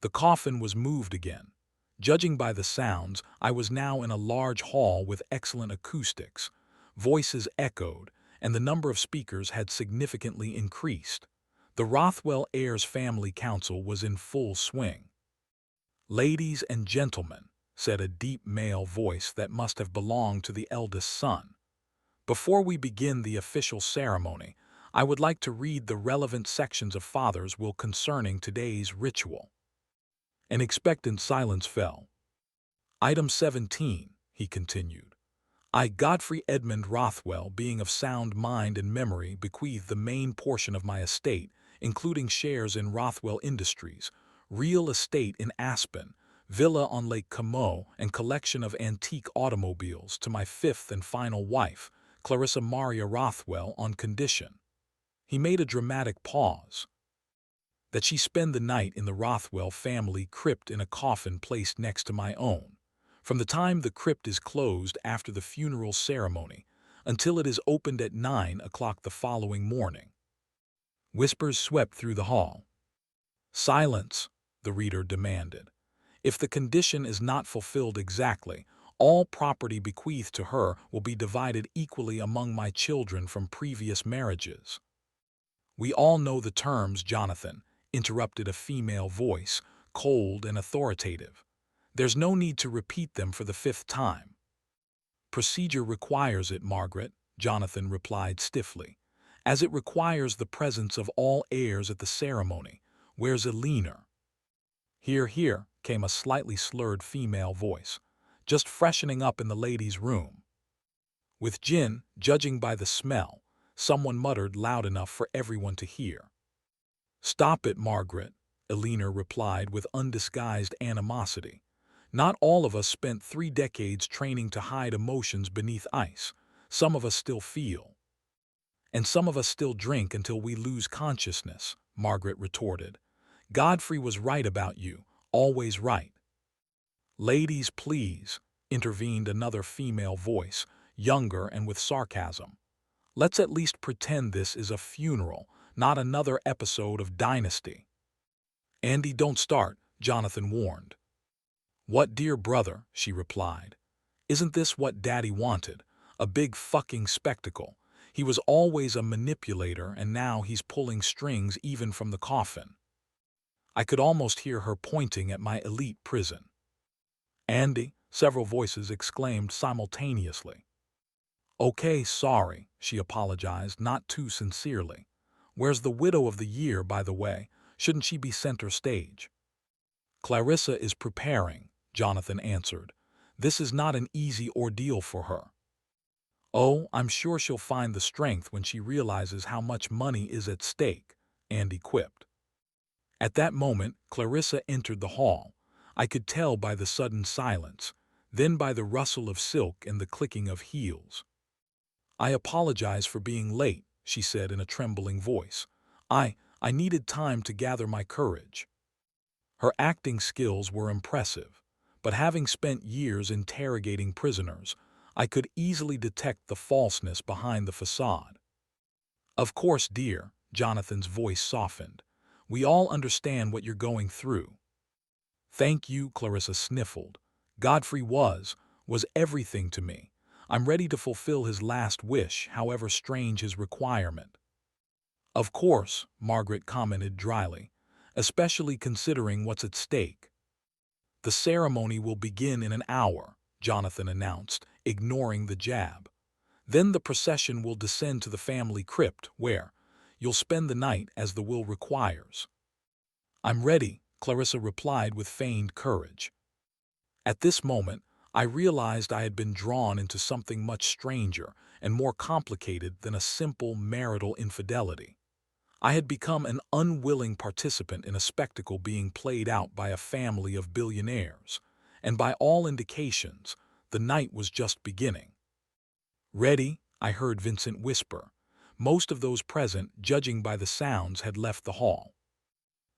The coffin was moved again. Judging by the sounds, I was now in a large hall with excellent acoustics. Voices echoed, and the number of speakers had significantly increased. The Rothwell heirs' family council was in full swing. Ladies and gentlemen, said a deep male voice that must have belonged to the eldest son. "Before we begin the official ceremony, I would like to read the relevant sections of Father's will concerning today's ritual." An expectant silence fell. "Item 17, he continued. "I, Godfrey Edmund Rothwell, being of sound mind and memory, bequeath the main portion of my estate, including shares in Rothwell Industries, real estate in Aspen, villa on Lake Como, and collection of antique automobiles to my fifth and final wife, Clarissa Maria Rothwell, on condition," he made a dramatic pause, "that she spend the night in the Rothwell family crypt in a coffin placed next to my own, from the time the crypt is closed after the funeral ceremony until it is opened at 9 o'clock the following morning." Whispers swept through the hall. "Silence," the reader demanded. "If the condition is not fulfilled exactly, all property bequeathed to her will be divided equally among my children from previous marriages." "We all know the terms, Jonathan," interrupted a female voice, cold and authoritative. "There's no need to repeat them for the fifth time." "Procedure requires it, Margaret," Jonathan replied stiffly, "as it requires the presence of all heirs at the ceremony. Where's Eleanor?" "Here, here," came a slightly slurred female voice. "Just freshening up in the ladies' room." "With gin, judging by the smell," someone muttered loud enough for everyone to hear. "Stop it, Margaret," Eleanor replied with undisguised animosity. "Not all of us spent 3 decades training to hide emotions beneath ice. Some of us still feel. And some of us still drink until we lose consciousness," Margaret retorted. "Godfrey was right about you, always right." "Ladies, please," intervened another female voice, younger and with sarcasm. "Let's at least pretend this is a funeral, not another episode of Dynasty." "Andy, don't start," Jonathan warned. "What, dear brother?" she replied. "Isn't this what Daddy wanted? A big fucking spectacle. He was always a manipulator, and now he's pulling strings even from the coffin." I could almost hear her pointing at my elite prison. "Andy," several voices exclaimed simultaneously. "Okay, sorry," she apologized, not too sincerely. "Where's the widow of the year, by the way? Shouldn't she be center stage?" "Clarissa is preparing," Jonathan answered. "This is not an easy ordeal for her." "Oh, I'm sure she'll find the strength when she realizes how much money is at stake," Andy quipped. At that moment, Clarissa entered the hall. I could tell by the sudden silence, then by the rustle of silk and the clicking of heels. "I apologize for being late," she said in a trembling voice. I needed time to gather my courage." Her acting skills were impressive, but having spent years interrogating prisoners, I could easily detect the falseness behind the facade. "Of course, dear," Jonathan's voice softened. "We all understand what you're going through." "Thank you," Clarissa sniffled. "Godfrey was everything to me. I'm ready to fulfill his last wish, however strange his requirement." "Of course," Margaret commented dryly, "especially considering what's at stake." "The ceremony will begin in an hour," Jonathan announced, ignoring the jab. "Then the procession will descend to the family crypt, where you'll spend the night as the will requires." "I'm ready," Clarissa replied with feigned courage. At this moment, I realized I had been drawn into something much stranger and more complicated than a simple marital infidelity. I had become an unwilling participant in a spectacle being played out by a family of billionaires, and by all indications, the night was just beginning. "Ready?" I heard Vincent whisper. Most of those present, judging by the sounds, had left the hall.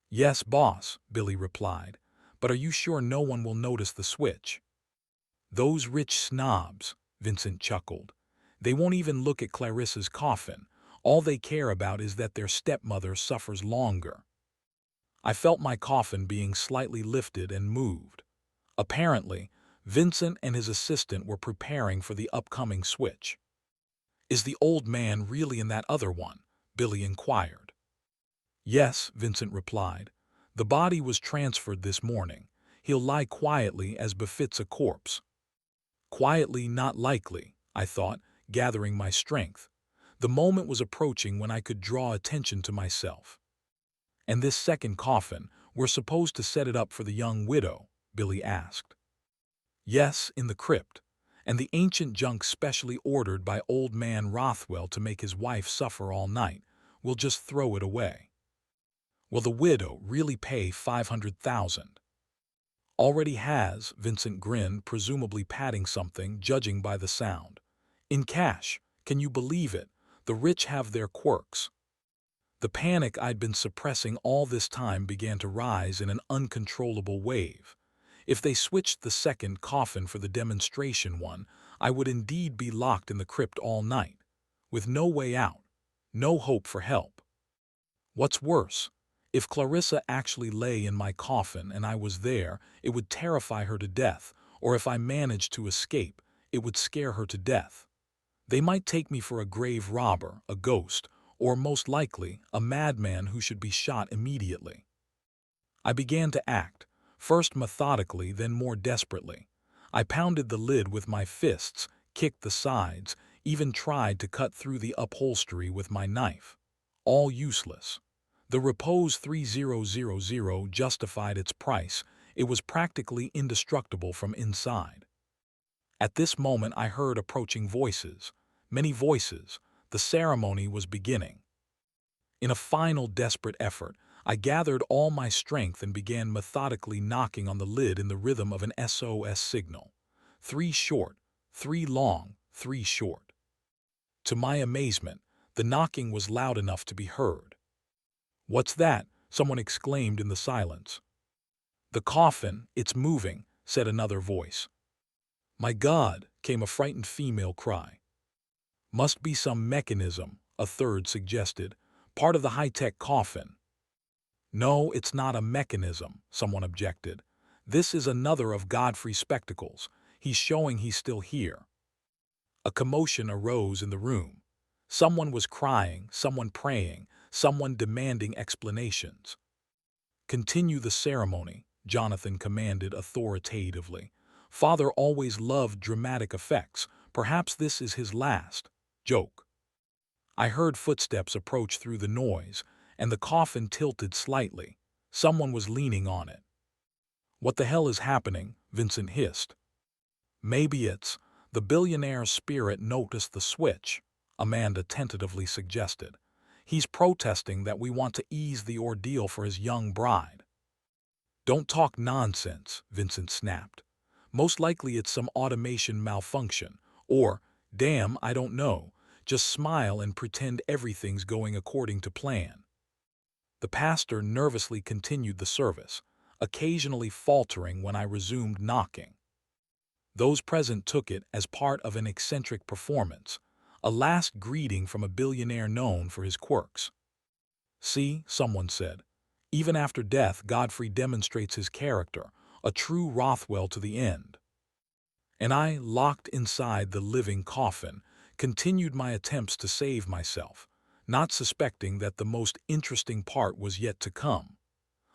"Yes, boss," Billy replied, "but are you sure no one will notice the switch?" "Those rich snobs," Vincent chuckled. "They won't even look at Clarissa's coffin. All they care about is that their stepmother suffers longer." I felt my coffin being slightly lifted and moved. Apparently, Vincent and his assistant were preparing for the upcoming switch. "Is the old man really in that other one?" Billy inquired. "Yes," Vincent replied. "The body was transferred this morning. He'll lie quietly as befits a corpse. Quietly, not likely, I thought, gathering my strength. The moment was approaching when I could draw attention to myself. And this second coffin, we're supposed to set it up for the young widow, Billy asked. Yes, in the crypt, and the ancient junk specially ordered by old man Rothwell to make his wife suffer all night. We'll just throw it away. Will the widow really pay $500,000? Already has, Vincent grinned, presumably patting something, judging by the sound. In cash, can you believe it? The rich have their quirks. The panic I'd been suppressing all this time began to rise in an uncontrollable wave. If they switched the second coffin for the demonstration one, I would indeed be locked in the crypt all night, with no way out, no hope for help. What's worse, if Clarissa actually lay in my coffin and I was there, it would terrify her to death, or if I managed to escape, it would scare her to death. They might take me for a grave robber, a ghost, or most likely, a madman who should be shot immediately. I began to act, first methodically, then more desperately. I pounded the lid with my fists, kicked the sides, even tried to cut through the upholstery with my knife. All useless. The Repose 3000 justified its price. It was practically indestructible from inside. At this moment I heard approaching voices. Many voices. The ceremony was beginning. In a final desperate effort, I gathered all my strength and began methodically knocking on the lid in the rhythm of an SOS signal. 3 short, 3 long, 3 short. To my amazement, the knocking was loud enough to be heard. "What's that?" someone exclaimed in the silence. "The coffin, it's moving," said another voice. "My God," came a frightened female cry. "Must be some mechanism," a third suggested. "Part of the high-tech coffin." "No, it's not a mechanism," someone objected. "This is another of Godfrey's spectacles. He's showing he's still here." A commotion arose in the room. Someone was crying, someone praying, someone demanding explanations. "Continue the ceremony," Jonathan commanded authoritatively. "Father always loved dramatic effects. Perhaps this is his last joke." I heard footsteps approach through the noise, and the coffin tilted slightly. Someone was leaning on it. "What the hell is happening?" Vincent hissed. "Maybe it's the billionaire's spirit noticed the switch," Amanda tentatively suggested. "He's protesting that we want to ease the ordeal for his young bride." "Don't talk nonsense," Vincent snapped. "Most likely it's some automation malfunction, or, damn, I don't know. Just smile and pretend everything's going according to plan." The pastor nervously continued the service, occasionally faltering when I resumed knocking. Those present took it as part of an eccentric performance, a last greeting from a billionaire known for his quirks. "See," someone said, "even after death Godfrey demonstrates his character, a true Rothwell to the end." And I, locked inside the living coffin, continued my attempts to save myself, not suspecting that the most interesting part was yet to come.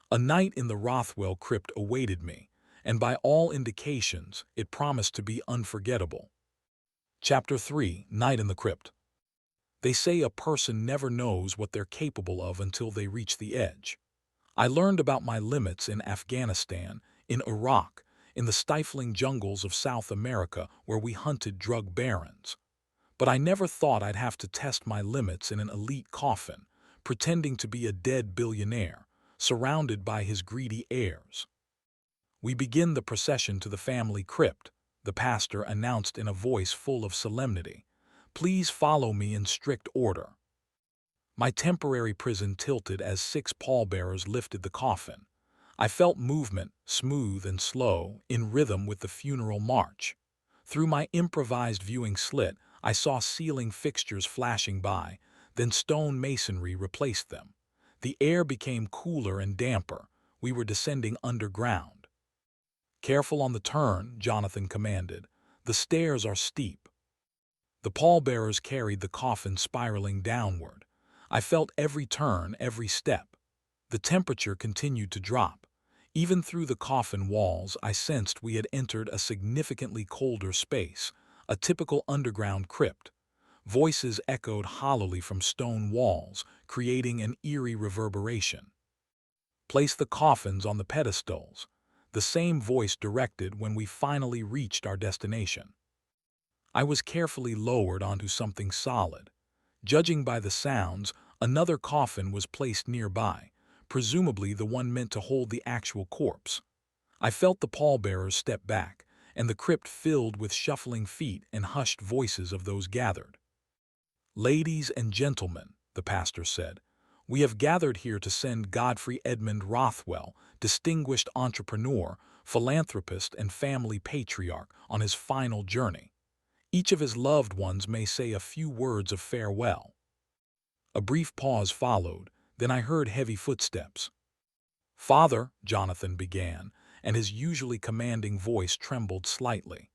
A night in the Rothwell crypt awaited me, and by all indications, it promised to be unforgettable. Chapter 3: Night in the Crypt. They say a person never knows what they're capable of until they reach the edge. I learned about my limits in Afghanistan, in Iraq, in the stifling jungles of South America where we hunted drug barons. But I never thought I'd have to test my limits in an elite coffin, pretending to be a dead billionaire, surrounded by his greedy heirs. "We begin the procession to the family crypt," the pastor announced in a voice full of solemnity. "Please follow me in strict order." My temporary prison tilted as 6 pallbearers lifted the coffin. I felt movement, smooth and slow, in rhythm with the funeral march. Through my improvised viewing slit, I saw ceiling fixtures flashing by, then stone masonry replaced them. The air became cooler and damper. We were descending underground. "Careful on the turn," Jonathan commanded. "The stairs are steep." The pallbearers carried the coffin spiraling downward. I felt every turn, every step. The temperature continued to drop. Even through the coffin walls, I sensed we had entered a significantly colder space, a typical underground crypt. Voices echoed hollowly from stone walls, creating an eerie reverberation. Place the coffins on the pedestals. The same voice directed when we finally reached our destination. I was carefully lowered onto something solid. Judging by the sounds, another coffin was placed nearby, presumably the one meant to hold the actual corpse. I felt the pallbearers step back, and the crypt filled with shuffling feet and hushed voices of those gathered. "Ladies and gentlemen," the pastor said, "we have gathered here to send Godfrey Edmund Rothwell, distinguished entrepreneur, philanthropist, and family patriarch, on his final journey. Each of his loved ones may say a few words of farewell." A brief pause followed, then I heard heavy footsteps. "Father," Jonathan began, and his usually commanding voice trembled slightly.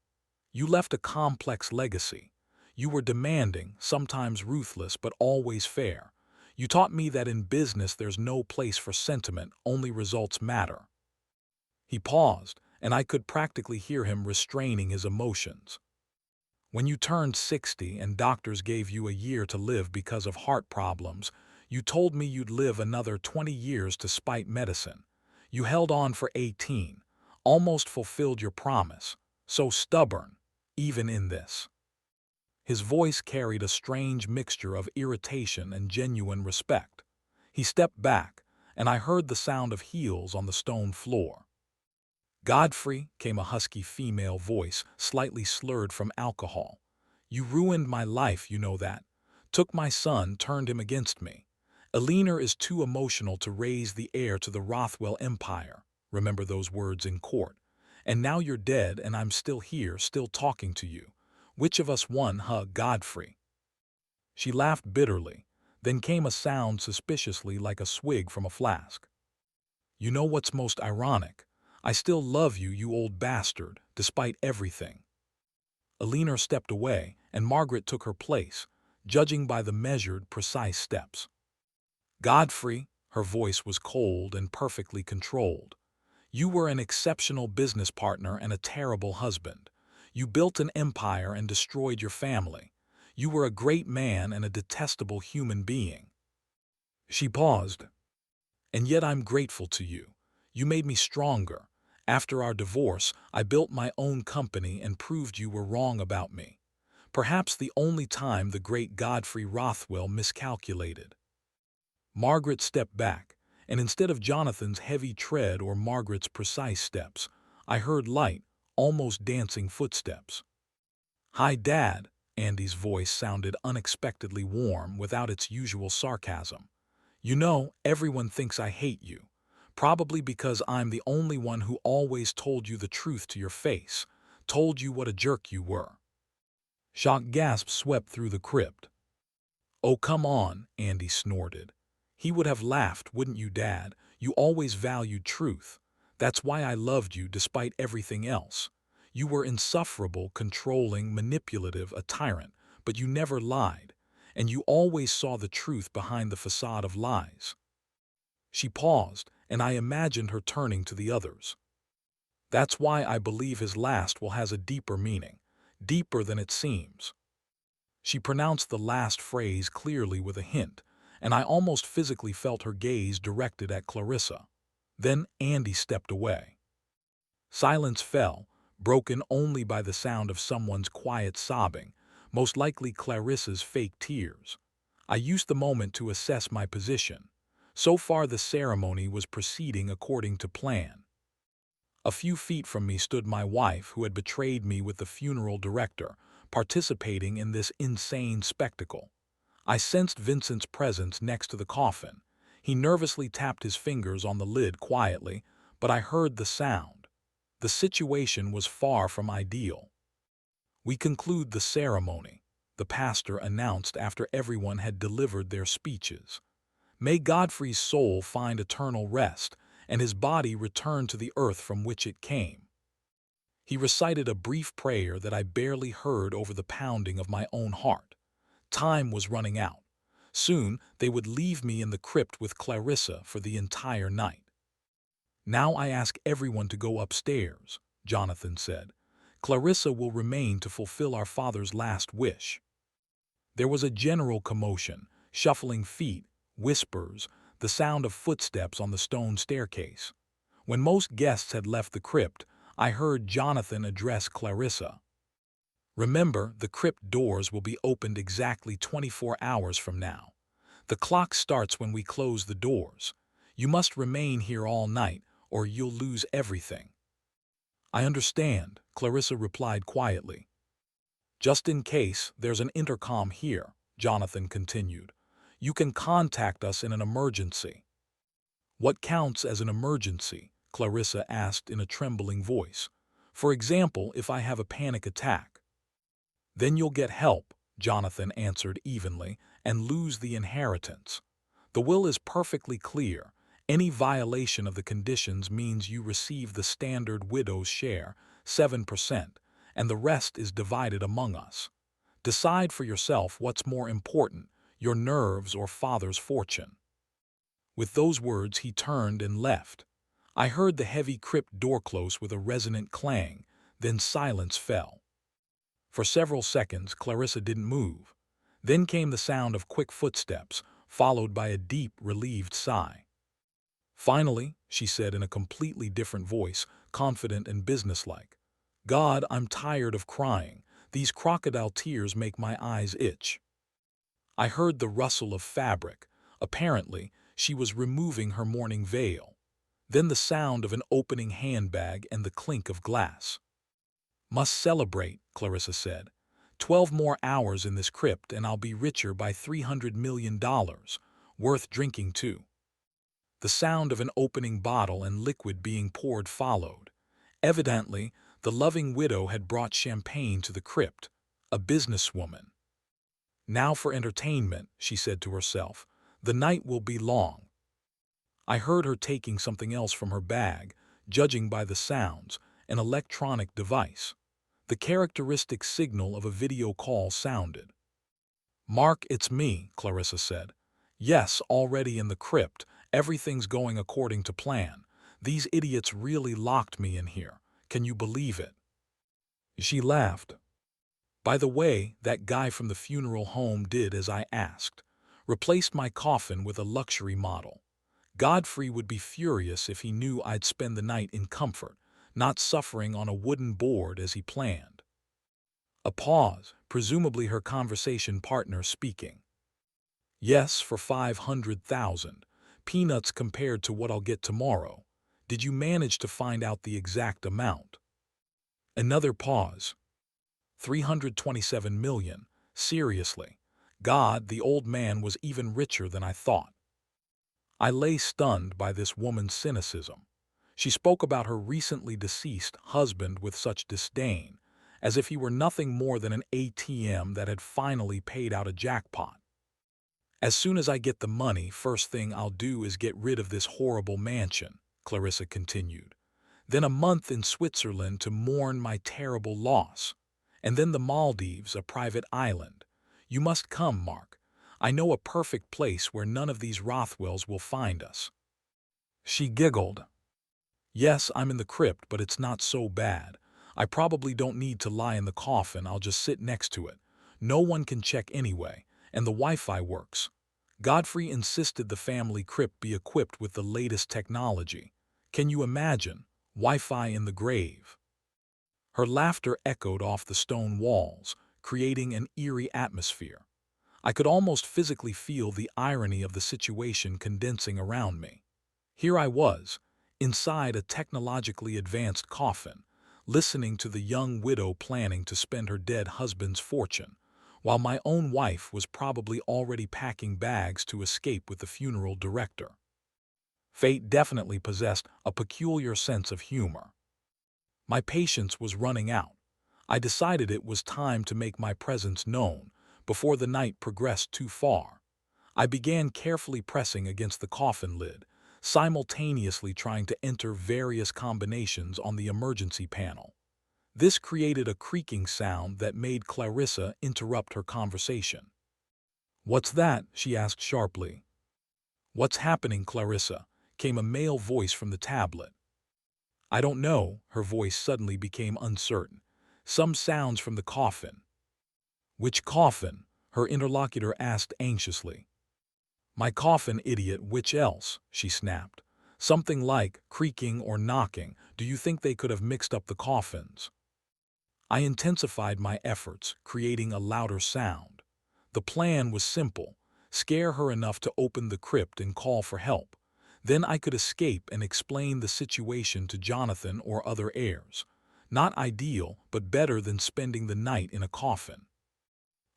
"You left a complex legacy. You were demanding, sometimes ruthless, but always fair. You taught me that in business there's no place for sentiment, only results matter." He paused, and I could practically hear him restraining his emotions. "When you turned 60 and doctors gave you a year to live because of heart problems, you told me you'd live another 20 years to spite medicine. You held on for 18, almost fulfilled your promise. So stubborn, even in this." His voice carried a strange mixture of irritation and genuine respect. He stepped back, and I heard the sound of heels on the stone floor. "Godfrey," came a husky female voice, slightly slurred from alcohol. "You ruined my life, you know that. Took my son, turned him against me. Eleanor is too emotional to raise the heir to the Rothwell empire. Remember those words in court. And now you're dead and I'm still here, still talking to you. Which of us won, huh, Godfrey?" She laughed bitterly. Then came a sound suspiciously like a swig from a flask. "You know what's most ironic? I still love you, you old bastard, despite everything." Eleanor stepped away, and Margaret took her place, judging by the measured, precise steps. "Godfrey," her voice was cold and perfectly controlled, "you were an exceptional business partner and a terrible husband. You built an empire and destroyed your family. You were a great man and a detestable human being." She paused. "And yet I'm grateful to you. You made me stronger. After our divorce, I built my own company and proved you were wrong about me. Perhaps the only time the great Godfrey Rothwell miscalculated." Margaret stepped back, and instead of Jonathan's heavy tread or Margaret's precise steps, I heard light, almost dancing footsteps. "Hi, Dad." Andy's voice sounded unexpectedly warm without its usual sarcasm. "You know, everyone thinks I hate you. Probably because I'm the only one who always told you the truth to your face, told you what a jerk you were." Shocked gasps swept through the crypt. "Oh, come on," Andy snorted. "He would have laughed, wouldn't you, Dad? You always valued truth. That's why I loved you despite everything else. You were insufferable, controlling, manipulative, a tyrant, but you never lied, and you always saw the truth behind the facade of lies." She paused, and I imagined her turning to the others. "That's why I believe his last will has a deeper meaning, deeper than it seems." She pronounced the last phrase clearly with a hint, and I almost physically felt her gaze directed at Clarissa. Then Andy stepped away. Silence fell, broken only by the sound of someone's quiet sobbing, most likely Clarissa's fake tears. I used the moment to assess my position. So far the ceremony was proceeding according to plan. A few feet from me stood my wife, who had betrayed me with the funeral director, participating in this insane spectacle. I sensed Vincent's presence next to the coffin. He nervously tapped his fingers on the lid quietly, but I heard the sound. The situation was far from ideal. "We conclude the ceremony," the pastor announced after everyone had delivered their speeches. "May Godfrey's soul find eternal rest, and his body return to the earth from which it came." He recited a brief prayer that I barely heard over the pounding of my own heart. Time was running out. Soon they would leave me in the crypt with Clarissa for the entire night. Now I ask everyone to go upstairs, Jonathan said. Clarissa will remain to fulfill our father's last wish. There was a general commotion, shuffling feet, whispers, the sound of footsteps on the stone staircase. When most guests had left the crypt, I heard Jonathan address Clarissa. Remember, the crypt doors will be opened exactly 24 hours from now. The clock starts when we close the doors. You must remain here all night, or you'll lose everything. I understand, Clarissa replied quietly. Just in case, there's an intercom here, Jonathan continued. You can contact us in an emergency. What counts as an emergency? Clarissa asked in a trembling voice. For example, if I have a panic attack. Then you'll get help, Jonathan answered evenly, and lose the inheritance. The will is perfectly clear. Any violation of the conditions means you receive the standard widow's share, 7%, and the rest is divided among us. Decide for yourself what's more important, your nerves or father's fortune. With those words he turned and left. I heard the heavy crypt door close with a resonant clang, then silence fell. For several seconds Clarissa didn't move. Then came the sound of quick footsteps, followed by a deep, relieved sigh. Finally, she said in a completely different voice, confident and businesslike. God, I'm tired of crying. These crocodile tears make my eyes itch. I heard the rustle of fabric. Apparently, she was removing her mourning veil. Then the sound of an opening handbag and the clink of glass. Must celebrate, Clarissa said. 12 more hours in this crypt and I'll be richer by $300 million. Worth drinking too. The sound of an opening bottle and liquid being poured followed. Evidently, the loving widow had brought champagne to the crypt, a businesswoman. Now for entertainment, she said to herself. The night will be long. I heard her taking something else from her bag, judging by the sounds, an electronic device. The characteristic signal of a video call sounded. Mark, it's me, Clarissa said. Yes, already in the crypt. Everything's going according to plan. These idiots really locked me in here. Can you believe it? She laughed. By the way, that guy from the funeral home did as I asked. Replaced my coffin with a luxury model. Godfrey would be furious if he knew I'd spend the night in comfort, not suffering on a wooden board as he planned. A pause, presumably her conversation partner speaking. Yes, for 500,000. Peanuts compared to what I'll get tomorrow. Did you manage to find out the exact amount? Another pause. 327 million. Seriously. God, the old man was even richer than I thought. I lay stunned by this woman's cynicism. She spoke about her recently deceased husband with such disdain, as if he were nothing more than an ATM that had finally paid out a jackpot. As soon as I get the money, first thing I'll do is get rid of this horrible mansion, Clarissa continued. Then a month in Switzerland to mourn my terrible loss. And then the Maldives, a private island. You must come, Mark. I know a perfect place where none of these Rothwells will find us. She giggled. Yes, I'm in the crypt, but it's not so bad. I probably don't need to lie in the coffin, I'll just sit next to it. No one can check anyway, and the Wi-Fi works. Godfrey insisted the family crypt be equipped with the latest technology. Can you imagine? Wi-Fi in the grave. Her laughter echoed off the stone walls, creating an eerie atmosphere. I could almost physically feel the irony of the situation condensing around me. Here I was, inside a technologically advanced coffin, listening to the young widow planning to spend her dead husband's fortune, while my own wife was probably already packing bags to escape with the funeral director. Fate definitely possessed a peculiar sense of humor. My patience was running out. I decided it was time to make my presence known before the night progressed too far. I began carefully pressing against the coffin lid, simultaneously trying to enter various combinations on the emergency panel. This created a creaking sound that made Clarissa interrupt her conversation. "What's that?" she asked sharply. "What's happening, Clarissa?" came a male voice from the tablet. I don't know, her voice suddenly became uncertain. Some sounds from the coffin. Which coffin? Her interlocutor asked anxiously. My coffin, idiot, which else? She snapped. Something like creaking or knocking. Do you think they could have mixed up the coffins? I intensified my efforts, creating a louder sound. The plan was simple: scare her enough to open the crypt and call for help. Then I could escape and explain the situation to Jonathan or other heirs. Not ideal, but better than spending the night in a coffin.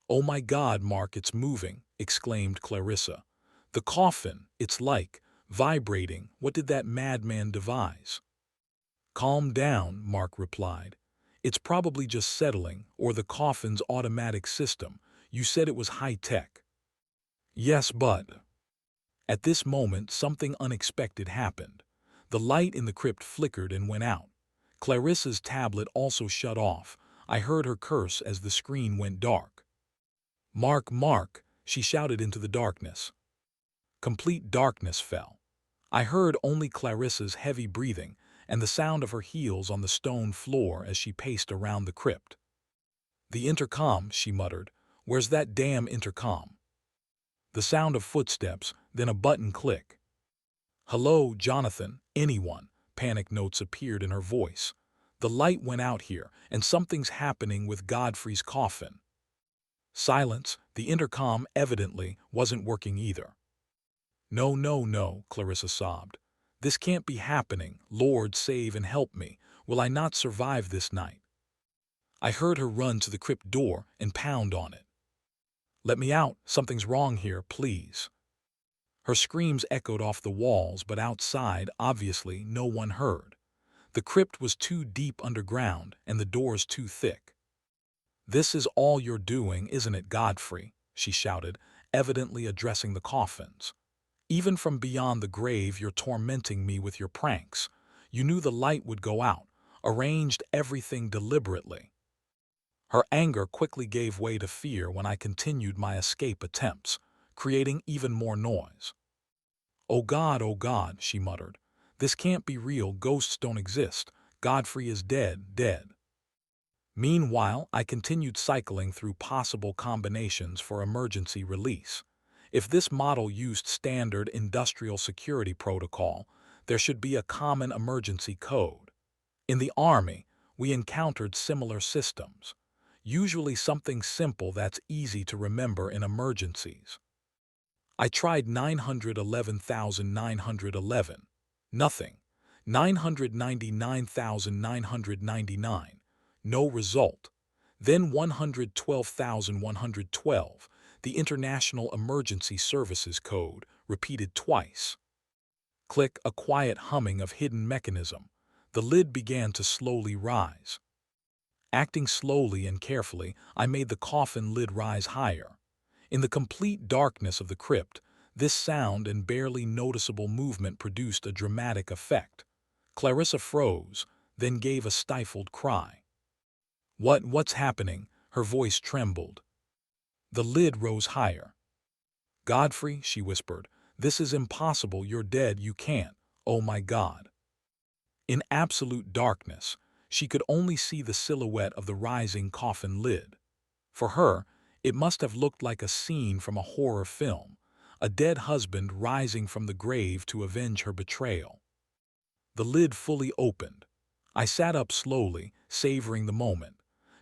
Oh my God, Mark, it's moving, exclaimed Clarissa. The coffin, it's like vibrating. What did that madman devise? Calm down, Mark replied. It's probably just settling, or the coffin's automatic system. You said it was high-tech. Yes, but... At this moment, something unexpected happened. The light in the crypt flickered and went out. Clarissa's tablet also shut off. I heard her curse as the screen went dark. Mark, Mark, she shouted into the darkness. Complete darkness fell. I heard only Clarissa's heavy breathing and the sound of her heels on the stone floor as she paced around the crypt. The intercom, she muttered. Where's that damn intercom? The sound of footsteps, then a button click. Hello, Jonathan, anyone? Panic notes appeared in her voice. The light went out here, and something's happening with Godfrey's coffin. Silence. The intercom evidently wasn't working either. No, no, no, Clarissa sobbed. This can't be happening. Lord, save and help me. Will I not survive this night? I heard her run to the crypt door and pound on it. Let me out. Something's wrong here, please. Her screams echoed off the walls, but outside, obviously, no one heard. The crypt was too deep underground and the doors too thick. This is all you're doing, isn't it, Godfrey? She shouted, evidently addressing the coffins. Even from beyond the grave, you're tormenting me with your pranks. You knew the light would go out, arranged everything deliberately. Her anger quickly gave way to fear when I continued my escape attempts, creating even more noise. Oh God, she muttered. This can't be real. Ghosts don't exist. Godfrey is dead, dead. Meanwhile, I continued cycling through possible combinations for emergency release. If this model used standard industrial security protocol, there should be a common emergency code. In the Army, we encountered similar systems, usually something simple that's easy to remember in emergencies. I tried 911,911. Nothing. 999,999. No result. Then 112,112, the International Emergency Services Code, repeated twice. Click, a quiet humming of hidden mechanism. The lid began to slowly rise. Acting slowly and carefully, I made the coffin lid rise higher. In the complete darkness of the crypt, this sound and barely noticeable movement produced a dramatic effect. Clarissa froze, then gave a stifled cry. What's happening? Her voice trembled. The lid rose higher. Godfrey, she whispered, this is impossible. You're dead. You can't. Oh my God. In absolute darkness, she could only see the silhouette of the rising coffin lid. For her, it must have looked like a scene from a horror film, a dead husband rising from the grave to avenge her betrayal. The lid fully opened. I sat up slowly, savoring the moment.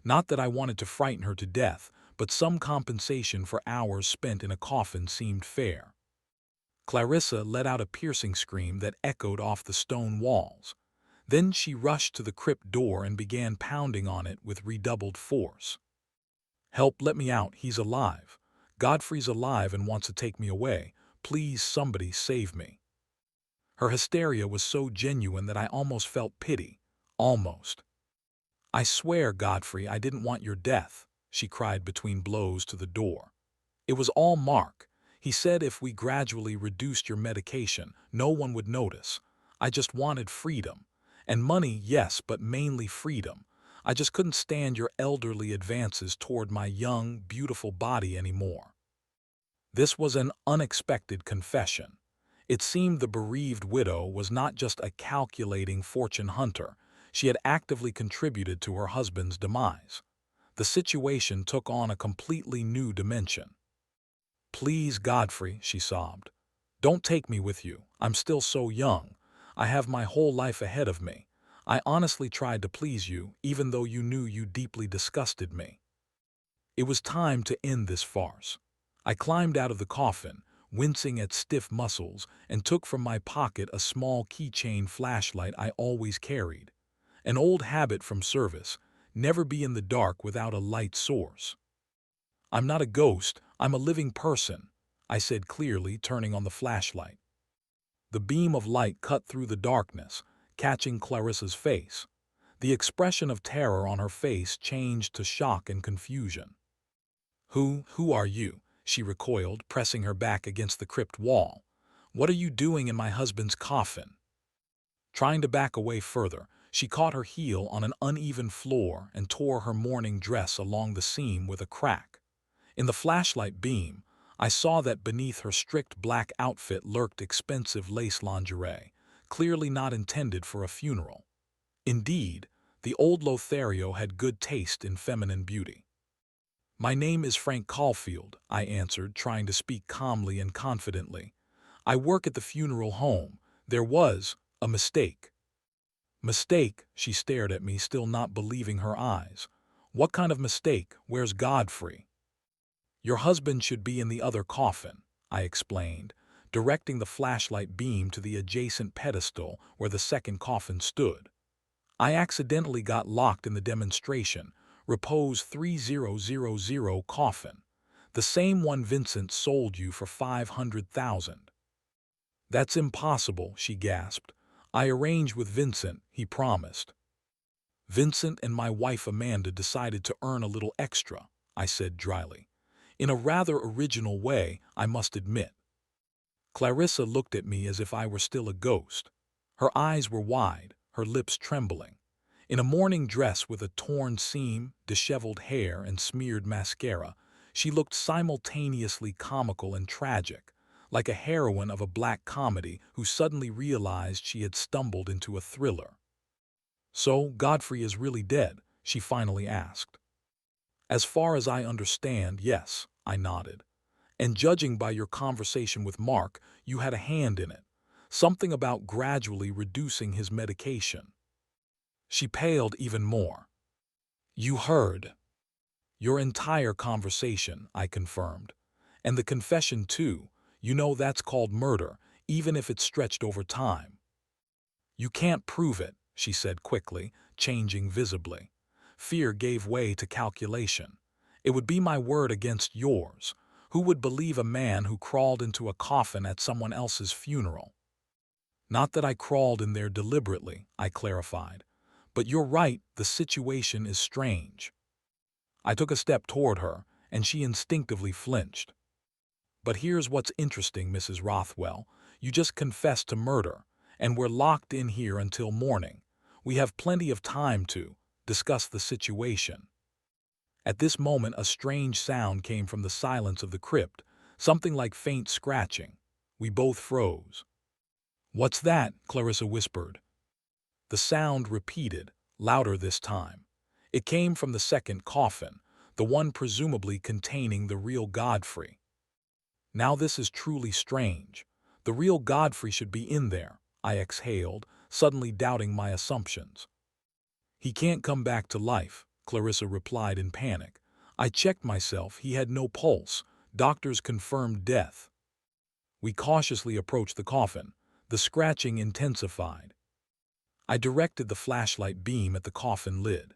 Not that I wanted to frighten her to death, but some compensation for hours spent in a coffin seemed fair. Clarissa let out a piercing scream that echoed off the stone walls. Then she rushed to the crypt door and began pounding on it with redoubled force. Help, let me out, he's alive. Godfrey's alive and wants to take me away. Please, somebody save me. Her hysteria was so genuine that I almost felt pity. Almost. I swear, Godfrey, I didn't want your death, she cried between blows to the door. It was all Mark. He said if we gradually reduced your medication, no one would notice. I just wanted freedom. And money, yes, but mainly freedom. I just couldn't stand your elderly advances toward my young, beautiful body anymore. This was an unexpected confession. It seemed the bereaved widow was not just a calculating fortune hunter, she had actively contributed to her husband's demise. The situation took on a completely new dimension. "Please, Godfrey," she sobbed. "Don't take me with you. I'm still so young. I have my whole life ahead of me. I honestly tried to please you, even though you knew you deeply disgusted me." It was time to end this farce. I climbed out of the coffin, wincing at stiff muscles, and took from my pocket a small keychain flashlight I always carried. An old habit from service: never be in the dark without a light source. "I'm not a ghost, I'm a living person," I said clearly, turning on the flashlight. The beam of light cut through the darkness, catching Clarissa's face. The expression of terror on her face changed to shock and confusion. Who are you?" she recoiled, pressing her back against the crypt wall. "What are you doing in my husband's coffin?" Trying to back away further, she caught her heel on an uneven floor and tore her mourning dress along the seam with a crack. In the flashlight beam, I saw that beneath her strict black outfit lurked expensive lace lingerie, clearly not intended for a funeral. Indeed, the old Lothario had good taste in feminine beauty. "My name is Frank Caulfield," I answered, trying to speak calmly and confidently. "I work at the funeral home. There was a mistake." "Mistake?" She stared at me, still not believing her eyes. "What kind of mistake? Where's Godfrey?" "Your husband should be in the other coffin," I explained, directing the flashlight beam to the adjacent pedestal where the second coffin stood. "I accidentally got locked in the demonstration. Repose 3000 Coffin. The same one Vincent sold you for 500,000. "That's impossible," she gasped. "I arranged with Vincent," he promised. "Vincent and my wife Amanda decided to earn a little extra," I said dryly. "In a rather original way, I must admit." Clarissa looked at me as if I were still a ghost. Her eyes were wide, her lips trembling. In a morning dress with a torn seam, disheveled hair, and smeared mascara, she looked simultaneously comical and tragic, like a heroine of a black comedy who suddenly realized she had stumbled into a thriller. "So, Godfrey is really dead?" she finally asked. "As far as I understand, yes," I nodded. "And judging by your conversation with Mark, you had a hand in it. Something about gradually reducing his medication." She paled even more. "You heard your entire conversation," I confirmed. "And the confession too. You know that's called murder, even if it's stretched over time." "You can't prove it," she said quickly, changing visibly. Fear gave way to calculation. "It would be my word against yours. Who would believe a man who crawled into a coffin at someone else's funeral?" "Not that I crawled in there deliberately," I clarified. "But you're right, the situation is strange." I took a step toward her, and she instinctively flinched. "But here's what's interesting, Mrs. Rothwell. You just confessed to murder, and we're locked in here until morning. We have plenty of time to discuss the situation." At this moment, a strange sound came from the silence of the crypt, something like faint scratching. We both froze. "What's that?" Clarissa whispered. The sound repeated, louder this time. It came from the second coffin, the one presumably containing the real Godfrey. "Now this is truly strange. The real Godfrey should be in there," I exhaled, suddenly doubting my assumptions. "He can't come back to life," Clarissa replied in panic. "I checked myself, he had no pulse. Doctors confirmed death." We cautiously approached the coffin. The scratching intensified. I directed the flashlight beam at the coffin lid.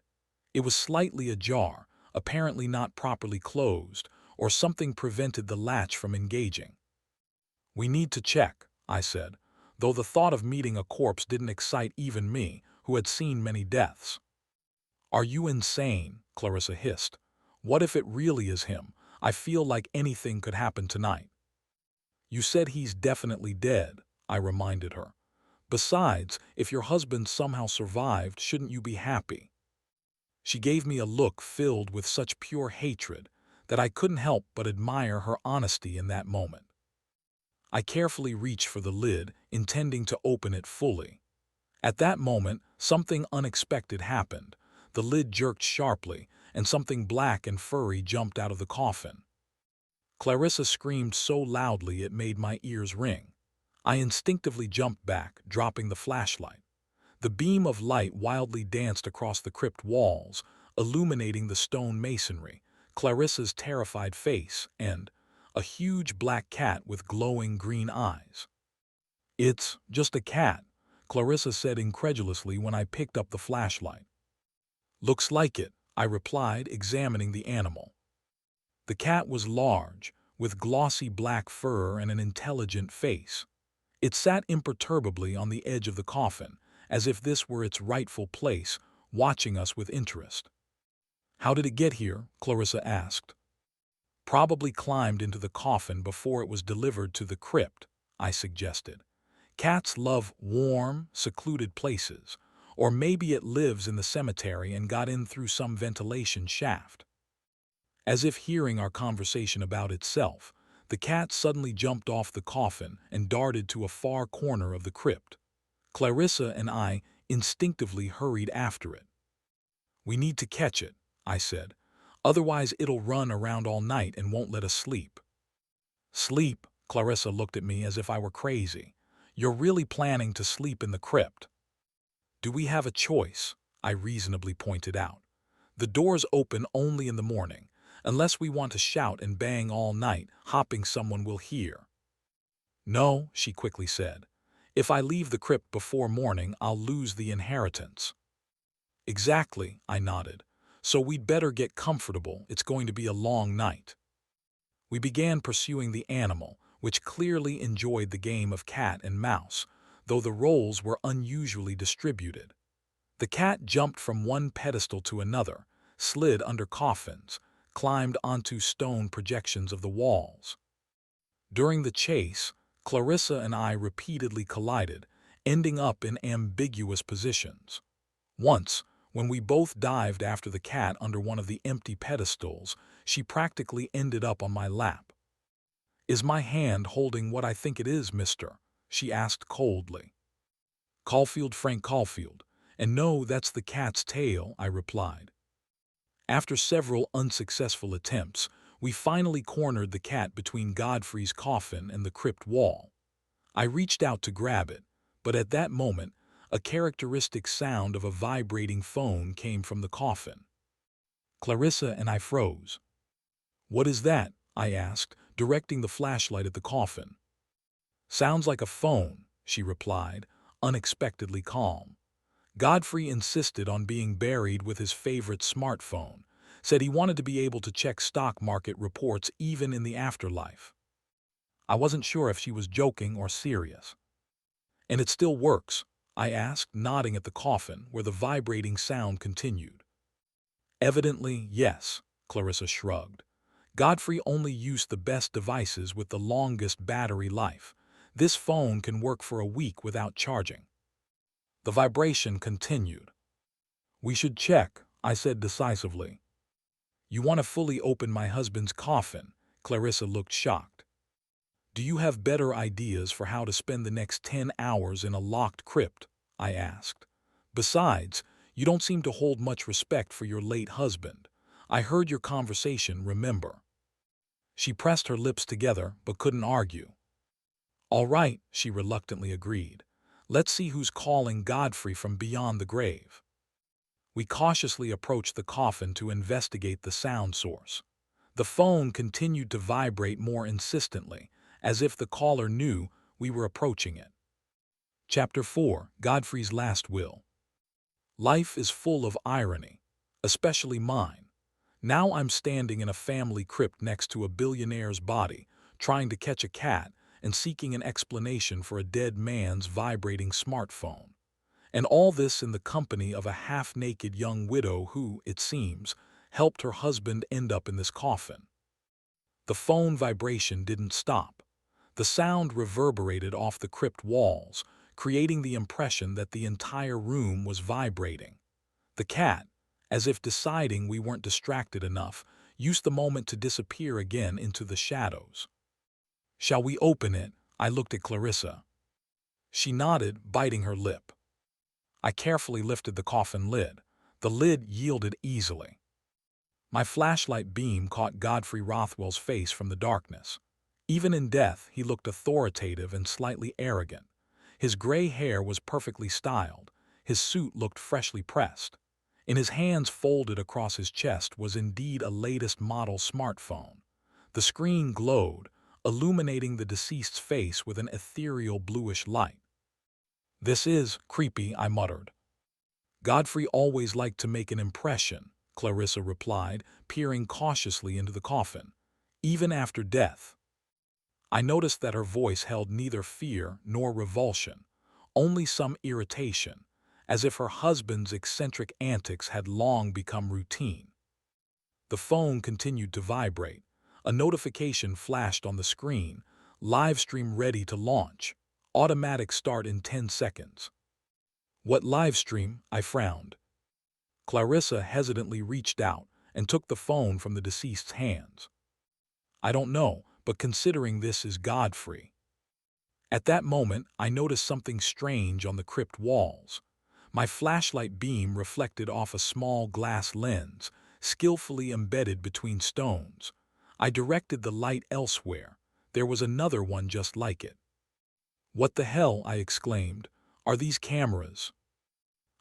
It was slightly ajar, apparently not properly closed, or something prevented the latch from engaging. "We need to check," I said, though the thought of meeting a corpse didn't excite even me, who had seen many deaths. "Are you insane?" Clarissa hissed. "What if it really is him? I feel like anything could happen tonight." "You said he's definitely dead," I reminded her. "Besides, if your husband somehow survived, shouldn't you be happy?" She gave me a look filled with such pure hatred that I couldn't help but admire her honesty in that moment. I carefully reached for the lid, intending to open it fully. At that moment, something unexpected happened. The lid jerked sharply, and something black and furry jumped out of the coffin. Clarissa screamed so loudly it made my ears ring. I instinctively jumped back, dropping the flashlight. The beam of light wildly danced across the crypt walls, illuminating the stone masonry, Clarissa's terrified face, and a huge black cat with glowing green eyes. "It's just a cat," Clarissa said incredulously when I picked up the flashlight. "Looks like it," I replied, examining the animal. The cat was large, with glossy black fur and an intelligent face. It sat imperturbably on the edge of the coffin, as if this were its rightful place, watching us with interest. "How did it get here?" Clarissa asked. "Probably climbed into the coffin before it was delivered to the crypt," I suggested. "Cats love warm, secluded places, or maybe it lives in the cemetery and got in through some ventilation shaft." As if hearing our conversation about itself, the cat suddenly jumped off the coffin and darted to a far corner of the crypt. Clarissa and I instinctively hurried after it. "We need to catch it," I said. "Otherwise it'll run around all night and won't let us sleep." "Sleep?" Clarissa looked at me as if I were crazy. "You're really planning to sleep in the crypt?" "Do we have a choice?" I reasonably pointed out. "The doors open only in the morning. Unless we want to shout and bang all night, hoping someone will hear." "No," she quickly said. "If I leave the crypt before morning, I'll lose the inheritance." "Exactly," I nodded. "So we'd better get comfortable. It's going to be a long night." We began pursuing the animal, which clearly enjoyed the game of cat and mouse, though the roles were unusually distributed. The cat jumped from one pedestal to another, slid under coffins, climbed onto stone projections of the walls. During the chase, Clarissa and I repeatedly collided, ending up in ambiguous positions. Once, when we both dived after the cat under one of the empty pedestals, she practically ended up on my lap. "Is my hand holding what I think it is, mister?" she asked coldly. "Caulfield, Frank Caulfield. And no, that's the cat's tail," I replied. After several unsuccessful attempts, we finally cornered the cat between Godfrey's coffin and the crypt wall. I reached out to grab it, but at that moment, a characteristic sound of a vibrating phone came from the coffin. Clarissa and I froze. "What is that?" I asked, directing the flashlight at the coffin. "Sounds like a phone," she replied, unexpectedly calm. "Godfrey insisted on being buried with his favorite smartphone, said he wanted to be able to check stock market reports even in the afterlife." I wasn't sure if she was joking or serious. "And it still works?" I asked, nodding at the coffin, where the vibrating sound continued. "Evidently, yes," Clarissa shrugged. "Godfrey only used the best devices with the longest battery life. This phone can work for a week without charging." The vibration continued. "We should check," I said decisively. "You want to fully open my husband's coffin?" Clarissa looked shocked. "Do you have better ideas for how to spend the next 10 hours in a locked crypt?" I asked. "Besides, you don't seem to hold much respect for your late husband. I heard your conversation, remember?" She pressed her lips together but couldn't argue. "All right," she reluctantly agreed. "Let's see who's calling Godfrey from beyond the grave." We cautiously approached the coffin to investigate the sound source. The phone continued to vibrate more insistently, as if the caller knew we were approaching it. Chapter 4: Godfrey's Last Will. Life is full of irony, especially mine. Now I'm standing in a family crypt next to a billionaire's body, trying to catch a cat and seeking an explanation for a dead man's vibrating smartphone. And all this in the company of a half-naked young widow who, it seems, helped her husband end up in this coffin. The phone vibration didn't stop. The sound reverberated off the crypt walls, creating the impression that the entire room was vibrating. The cat, as if deciding we weren't distracted enough, used the moment to disappear again into the shadows. "Shall we open it?" I looked at Clarissa. She nodded, biting her lip. I carefully lifted the coffin lid. The lid yielded easily. My flashlight beam caught Godfrey Rothwell's face from the darkness. Even in death, he looked authoritative and slightly arrogant. His gray hair was perfectly styled. His suit looked freshly pressed. In his hands folded across his chest was indeed a latest model smartphone. The screen glowed, illuminating the deceased's face with an ethereal bluish light. "This is creepy," I muttered. "Godfrey always liked to make an impression," Clarissa replied, peering cautiously into the coffin. "Even after death." I noticed that her voice held neither fear nor revulsion, only some irritation, as if her husband's eccentric antics had long become routine. The phone continued to vibrate. A notification flashed on the screen. "Live stream ready to launch. Automatic start in 10 seconds. "What live stream?" I frowned. Clarissa hesitantly reached out and took the phone from the deceased's hands. "I don't know, but considering this is Godfrey." At that moment, I noticed something strange on the crypt walls. My flashlight beam reflected off a small glass lens, skillfully embedded between stones. I directed the light elsewhere. There was another one just like it. "What the hell?" I exclaimed. "Are these cameras?"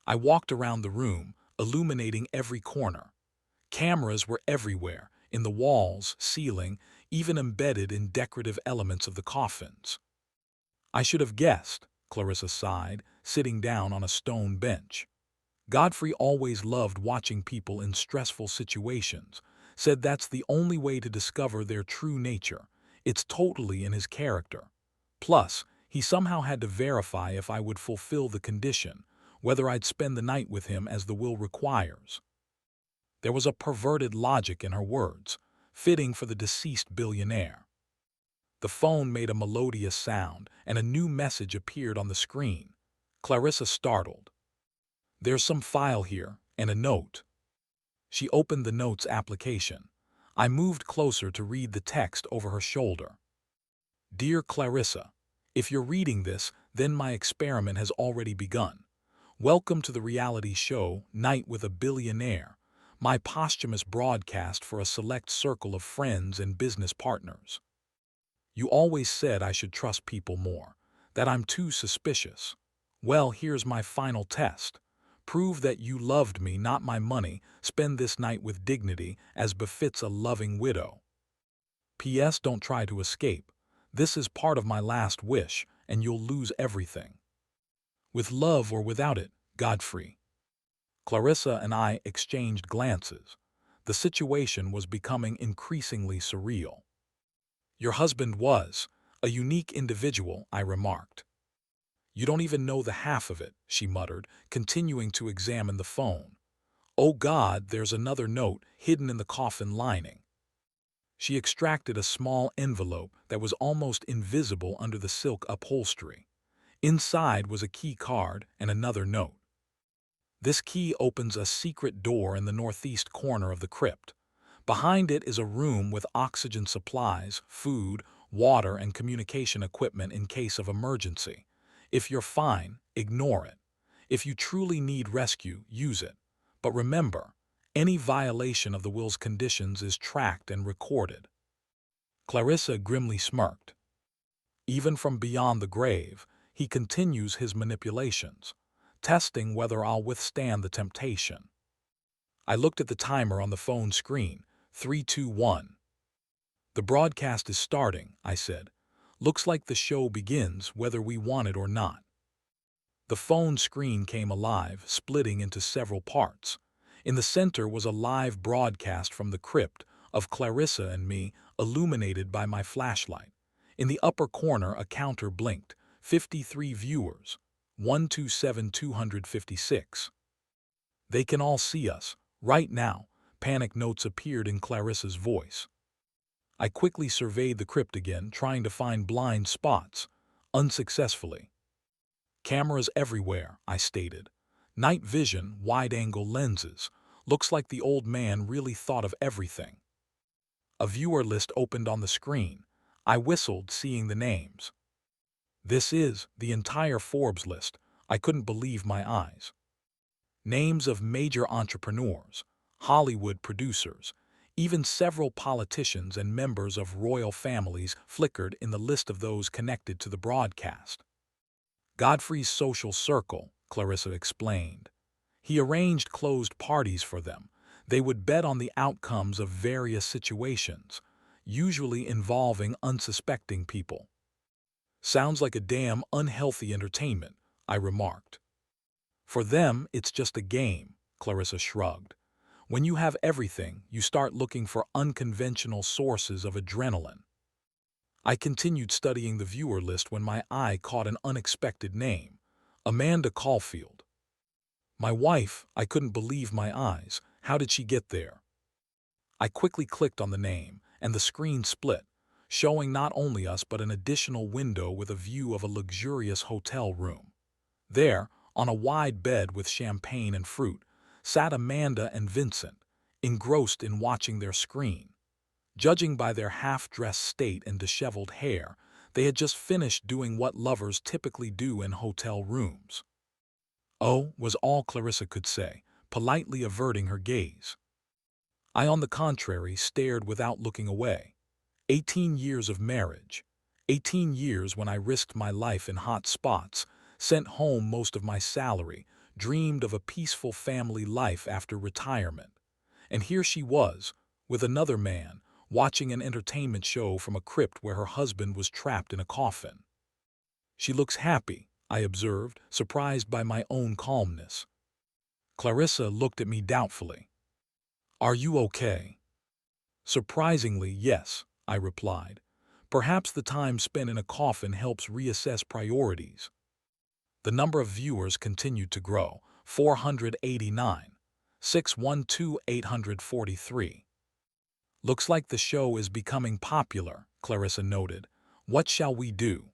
I walked around the room, illuminating every corner. Cameras were everywhere, in the walls, ceiling, even embedded in decorative elements of the coffins. "I should have guessed," Clarissa sighed, sitting down on a stone bench. "Godfrey always loved watching people in stressful situations, said that's the only way to discover their true nature. It's totally in his character. Plus, he somehow had to verify if I would fulfill the condition, whether I'd spend the night with him as the will requires." There was a perverted logic in her words, fitting for the deceased billionaire. The phone made a melodious sound, and a new message appeared on the screen. Clarissa startled. "There's some file here, and a note." She opened the notes application. I moved closer to read the text over her shoulder. "Dear Clarissa, if you're reading this, then my experiment has already begun. Welcome to the reality show, Night with a Billionaire, my posthumous broadcast for a select circle of friends and business partners. You always said I should trust people more, that I'm too suspicious. Well, here's my final test. Prove that you loved me, not my money. Spend this night with dignity, as befits a loving widow. P.S. Don't try to escape. This is part of my last wish, and you'll lose everything. With love or without it, Godfrey." Clarissa and I exchanged glances. The situation was becoming increasingly surreal. "Your husband was a unique individual," I remarked. "You don't even know the half of it," she muttered, continuing to examine the phone. "Oh God, there's another note hidden in the coffin lining." She extracted a small envelope that was almost invisible under the silk upholstery. Inside was a key card and another note. "This key opens a secret door in the northeast corner of the crypt. Behind it is a room with oxygen supplies, food, water, and communication equipment in case of emergency. If you're fine, ignore it. If you truly need rescue, use it. But remember, any violation of the will's conditions is tracked and recorded." Clarissa grimly smirked. "Even from beyond the grave, he continues his manipulations, testing whether I'll withstand the temptation." I looked at the timer on the phone screen. 3-2-1. "The broadcast is starting," I said. "Looks like the show begins whether we want it or not." The phone screen came alive, splitting into several parts. In the center was a live broadcast from the crypt of Clarissa and me, illuminated by my flashlight. In the upper corner, a counter blinked. 53 viewers. 127,256. "They can all see us, right now," panic notes appeared in Clarissa's voice. I quickly surveyed the crypt again, trying to find blind spots, unsuccessfully. "Cameras everywhere," I stated. "Night vision, wide-angle lenses. Looks like the old man really thought of everything." A viewer list opened on the screen. I whistled, seeing the names. This is the entire Forbes list. I couldn't believe my eyes. Names of major entrepreneurs, Hollywood producers, even several politicians and members of royal families flickered in the list of those connected to the broadcast. Godfrey's social circle, Clarissa explained. He arranged closed parties for them. They would bet on the outcomes of various situations, usually involving unsuspecting people. Sounds like a damn unhealthy entertainment, I remarked. For them, it's just a game, Clarissa shrugged. When you have everything, you start looking for unconventional sources of adrenaline. I continued studying the viewer list when my eye caught an unexpected name, Amanda Caulfield. My wife, I couldn't believe my eyes. How did she get there? I quickly clicked on the name, and the screen split, showing not only us but an additional window with a view of a luxurious hotel room. There, on a wide bed with champagne and fruit, sat Amanda and Vincent, engrossed in watching their screen. Judging by their half-dressed state and disheveled hair, they had just finished doing what lovers typically do in hotel rooms. "Oh," was all Clarissa could say, politely averting her gaze. I, on the contrary, stared without looking away. 18 years of marriage. 18 years when I risked my life in hot spots, sent home most of my salary, dreamed of a peaceful family life after retirement. And here she was, with another man, watching an entertainment show from a crypt where her husband was trapped in a coffin. "She looks happy," I observed, surprised by my own calmness. Clarissa looked at me doubtfully. "Are you okay?" "Surprisingly, yes," I replied. "Perhaps the time spent in a coffin helps reassess priorities." The number of viewers continued to grow, 489, 612,843. "Looks like the show is becoming popular," Clarissa noted. "What shall we do?"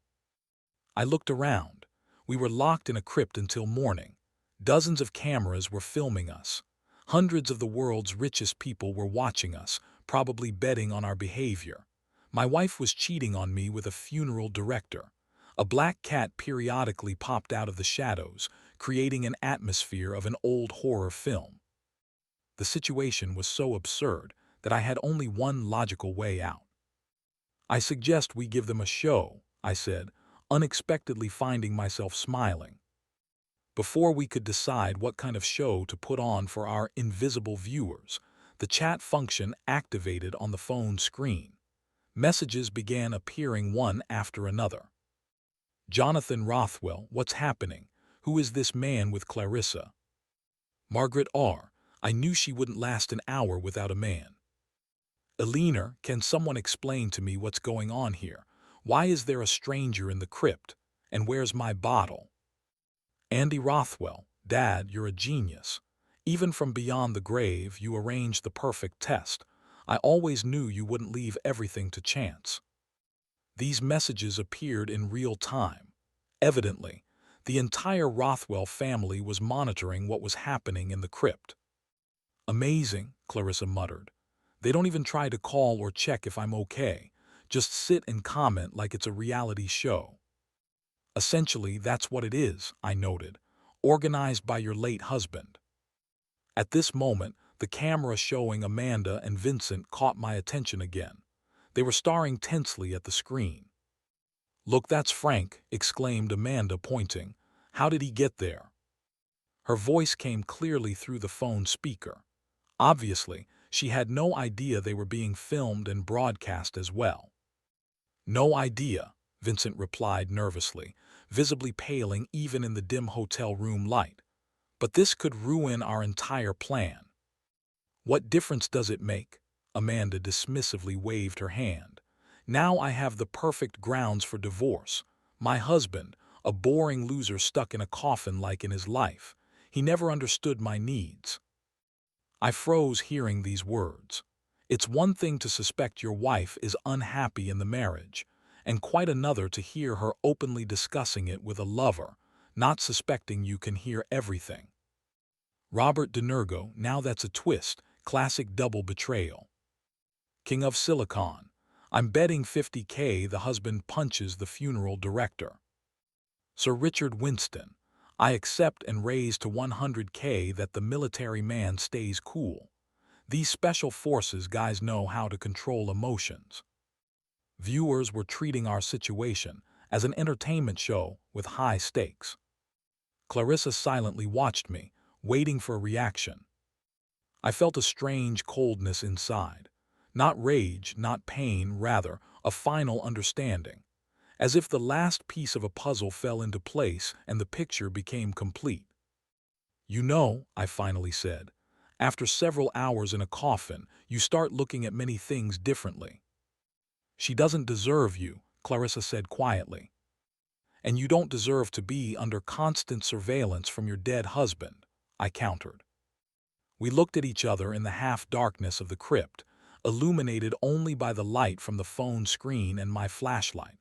I looked around. We were locked in a crypt until morning. Dozens of cameras were filming us. Hundreds of the world's richest people were watching us, probably betting on our behavior. My wife was cheating on me with a funeral director. A black cat periodically popped out of the shadows, creating an atmosphere of an old horror film. The situation was so absurd that I had only one logical way out. "I suggest we give them a show," I said, unexpectedly finding myself smiling. Before we could decide what kind of show to put on for our invisible viewers, the chat function activated on the phone screen. Messages began appearing one after another. "Jonathan Rothwell, what's happening? Who is this man with Clarissa?" "Margaret R. I knew she wouldn't last an hour without a man." "Eleanor, can someone explain to me what's going on here? Why is there a stranger in the crypt? And where's my bottle?" "Andy Rothwell, Dad, you're a genius. Even from beyond the grave, you arranged the perfect test. I always knew you wouldn't leave everything to chance." These messages appeared in real time. Evidently, the entire Rothwell family was monitoring what was happening in the crypt. "Amazing," Clarissa muttered. "They don't even try to call or check if I'm okay. Just sit and comment like it's a reality show." "Essentially, that's what it is," I noted. "Organized by your late husband." At this moment, the camera showing Amanda and Vincent caught my attention again. They were staring tensely at the screen. "Look, that's Frank," exclaimed Amanda, pointing. "How did he get there?" Her voice came clearly through the phone speaker. Obviously, she had no idea they were being filmed and broadcast as well. "No idea," Vincent replied nervously, visibly paling even in the dim hotel room light. "But this could ruin our entire plan." "What difference does it make?" Amanda dismissively waved her hand. "Now I have the perfect grounds for divorce. My husband, a boring loser stuck in a coffin like in his life. He never understood my needs." I froze hearing these words. It's one thing to suspect your wife is unhappy in the marriage, and quite another to hear her openly discussing it with a lover, not suspecting you can hear everything. Robert De Niro, now that's a twist, classic double betrayal. King of Silicon. I'm betting $50K the husband punches the funeral director. Sir Richard Winston, I accept and raise to 100K that the military man stays cool. These special forces guys know how to control emotions. Viewers were treating our situation as an entertainment show with high stakes. Clarissa silently watched me, waiting for a reaction. I felt a strange coldness inside. Not rage, not pain, rather, a final understanding. As if the last piece of a puzzle fell into place and the picture became complete. You know, I finally said, after several hours in a coffin, you start looking at many things differently. She doesn't deserve you, Clarissa said quietly. And you don't deserve to be under constant surveillance from your dead husband, I countered. We looked at each other in the half-darkness of the crypt, illuminated only by the light from the phone screen and my flashlight.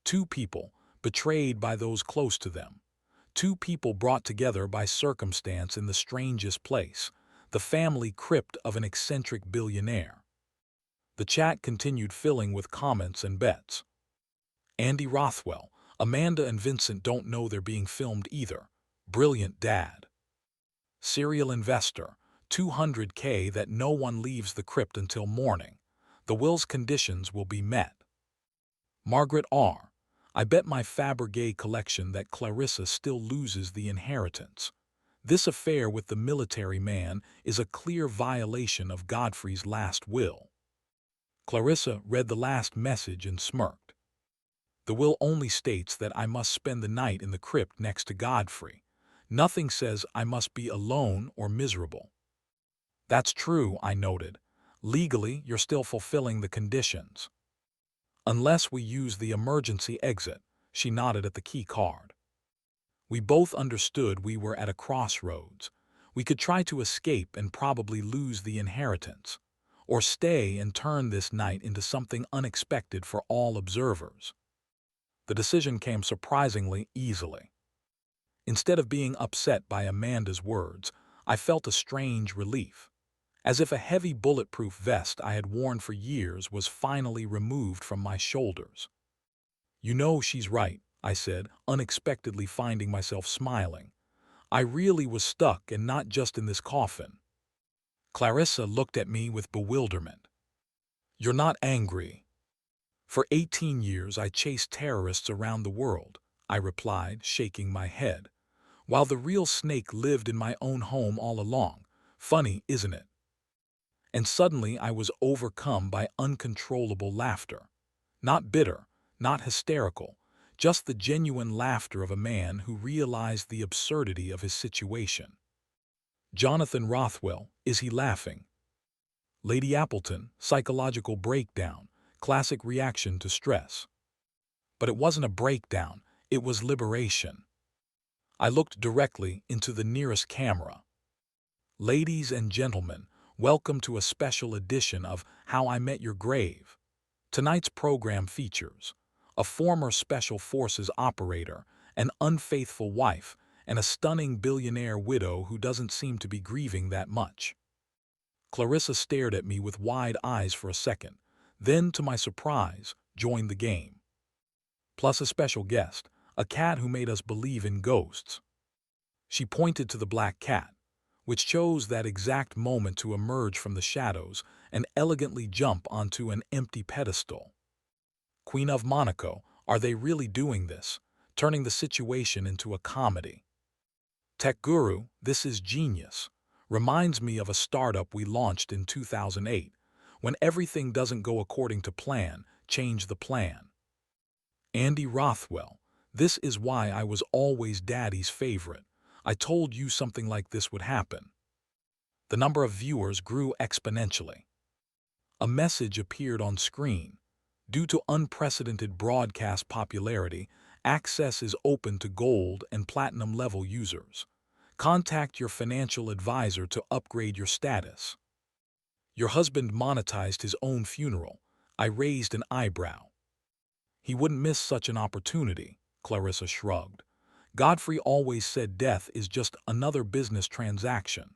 Two people, betrayed by those close to them. Two people brought together by circumstance in the strangest place, the family crypt of an eccentric billionaire. The chat continued filling with comments and bets. Andy Rothwell, Amanda and Vincent don't know they're being filmed either. Brilliant dad. Serial investor, 200K that no one leaves the crypt until morning. The will's conditions will be met. Margaret R. I bet my Fabergé collection that Clarissa still loses the inheritance. This affair with the military man is a clear violation of Godfrey's last will. Clarissa read the last message and smirked. The will only states that I must spend the night in the crypt next to Godfrey. Nothing says I must be alone or miserable. That's true, I noted. Legally, you're still fulfilling the conditions. Unless we use the emergency exit, she nodded at the key card. We both understood we were at a crossroads. We could try to escape and probably lose the inheritance, or stay and turn this night into something unexpected for all observers. The decision came surprisingly easily. Instead of being upset by Amanda's words, I felt a strange relief. As if a heavy bulletproof vest I had worn for years was finally removed from my shoulders. You know she's right, I said, unexpectedly finding myself smiling. I really was stuck and not just in this coffin. Clarissa looked at me with bewilderment. You're not angry. For 18 years I chased terrorists around the world, I replied, shaking my head, while the real snake lived in my own home all along. Funny, isn't it? And suddenly I was overcome by uncontrollable laughter. Not bitter, not hysterical, just the genuine laughter of a man who realized the absurdity of his situation. Jonathan Rothwell, is he laughing? Lady Appleton, psychological breakdown, classic reaction to stress. But it wasn't a breakdown, it was liberation. I looked directly into the nearest camera. Ladies and gentlemen, welcome to a special edition of How I Met Your Grave. Tonight's program features a former Special Forces operator, an unfaithful wife, and a stunning billionaire widow who doesn't seem to be grieving that much. Clarissa stared at me with wide eyes for a second, then, to my surprise, joined the game. Plus a special guest, a cat who made us believe in ghosts. She pointed to the black cat, which chose that exact moment to emerge from the shadows and elegantly jump onto an empty pedestal. Queen of Monaco, are they really doing this, turning the situation into a comedy? Tech guru, this is genius. Reminds me of a startup we launched in 2008. When everything doesn't go according to plan, change the plan. Andy Rothwell, this is why I was always Daddy's favorite. I told you something like this would happen. The number of viewers grew exponentially. A message appeared on screen. Due to unprecedented broadcast popularity, access is open to gold and platinum level users. Contact your financial advisor to upgrade your status. Your husband monetized his own funeral. I raised an eyebrow. He wouldn't miss such an opportunity, Clarissa shrugged. Godfrey always said death is just another business transaction.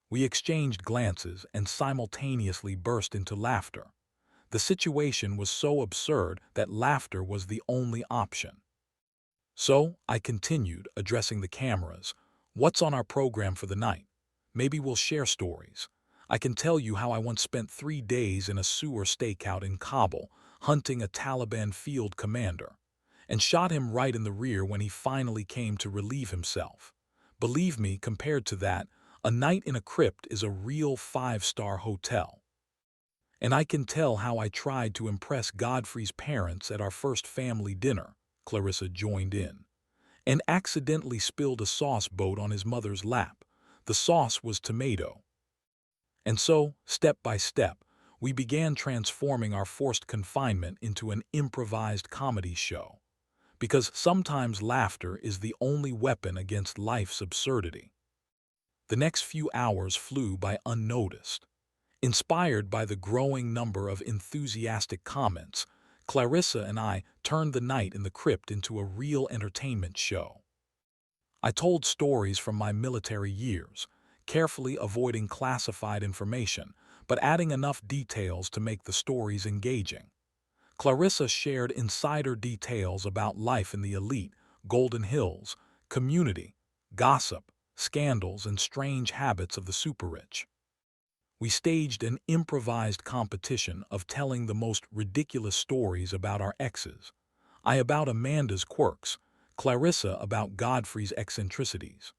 We exchanged glances and simultaneously burst into laughter. The situation was so absurd that laughter was the only option. So I continued, addressing the cameras. What's on our program for the night? Maybe we'll share stories. I can tell you how I once spent 3 days in a sewer stakeout in Kabul, hunting a Taliban field commander, and shot him right in the rear when he finally came to relieve himself. Believe me, compared to that, a night in a crypt is a real five-star hotel. And I can tell how I tried to impress Godfrey's parents at our first family dinner, Clarissa joined in, and accidentally spilled a sauce boat on his mother's lap. The sauce was tomato. And so, step by step, we began transforming our forced confinement into an improvised comedy show. Because sometimes laughter is the only weapon against life's absurdity. The next few hours flew by unnoticed. Inspired by the growing number of enthusiastic comments, Clarissa and I turned the night in the crypt into a real entertainment show. I told stories from my military years, carefully avoiding classified information, but adding enough details to make the stories engaging. Clarissa shared insider details about life in the elite, Golden Hills, community, gossip, scandals, and strange habits of the super-rich. We staged an improvised competition of telling the most ridiculous stories about our exes. I about Amanda's quirks, Clarissa about Godfrey's eccentricities.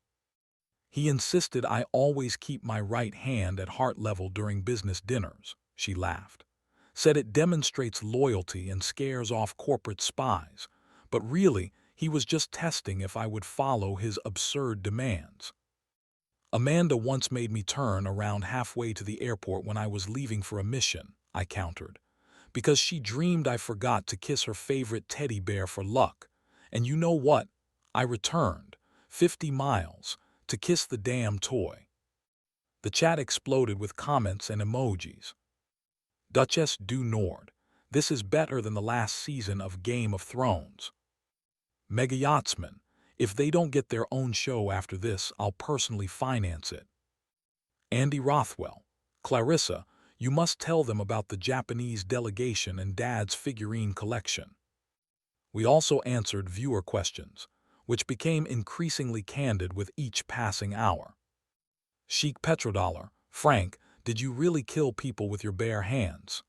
He insisted I always keep my right hand at heart level during business dinners, she laughed. Said it demonstrates loyalty and scares off corporate spies, but really, he was just testing if I would follow his absurd demands. Amanda once made me turn around halfway to the airport when I was leaving for a mission, I countered, because she dreamed I forgot to kiss her favorite teddy bear for luck. And you know what? I returned, 50 miles, to kiss the damn toy. The chat exploded with comments and emojis. Duchess du Nord, this is better than the last season of Game of Thrones. Mega Yachtsman, if they don't get their own show after this, I'll personally finance it. Andy Rothwell, Clarissa, you must tell them about the Japanese delegation and Dad's figurine collection. We also answered viewer questions, which became increasingly candid with each passing hour. Chic Petrodollar, Frank, did you really kill people with your bare hands?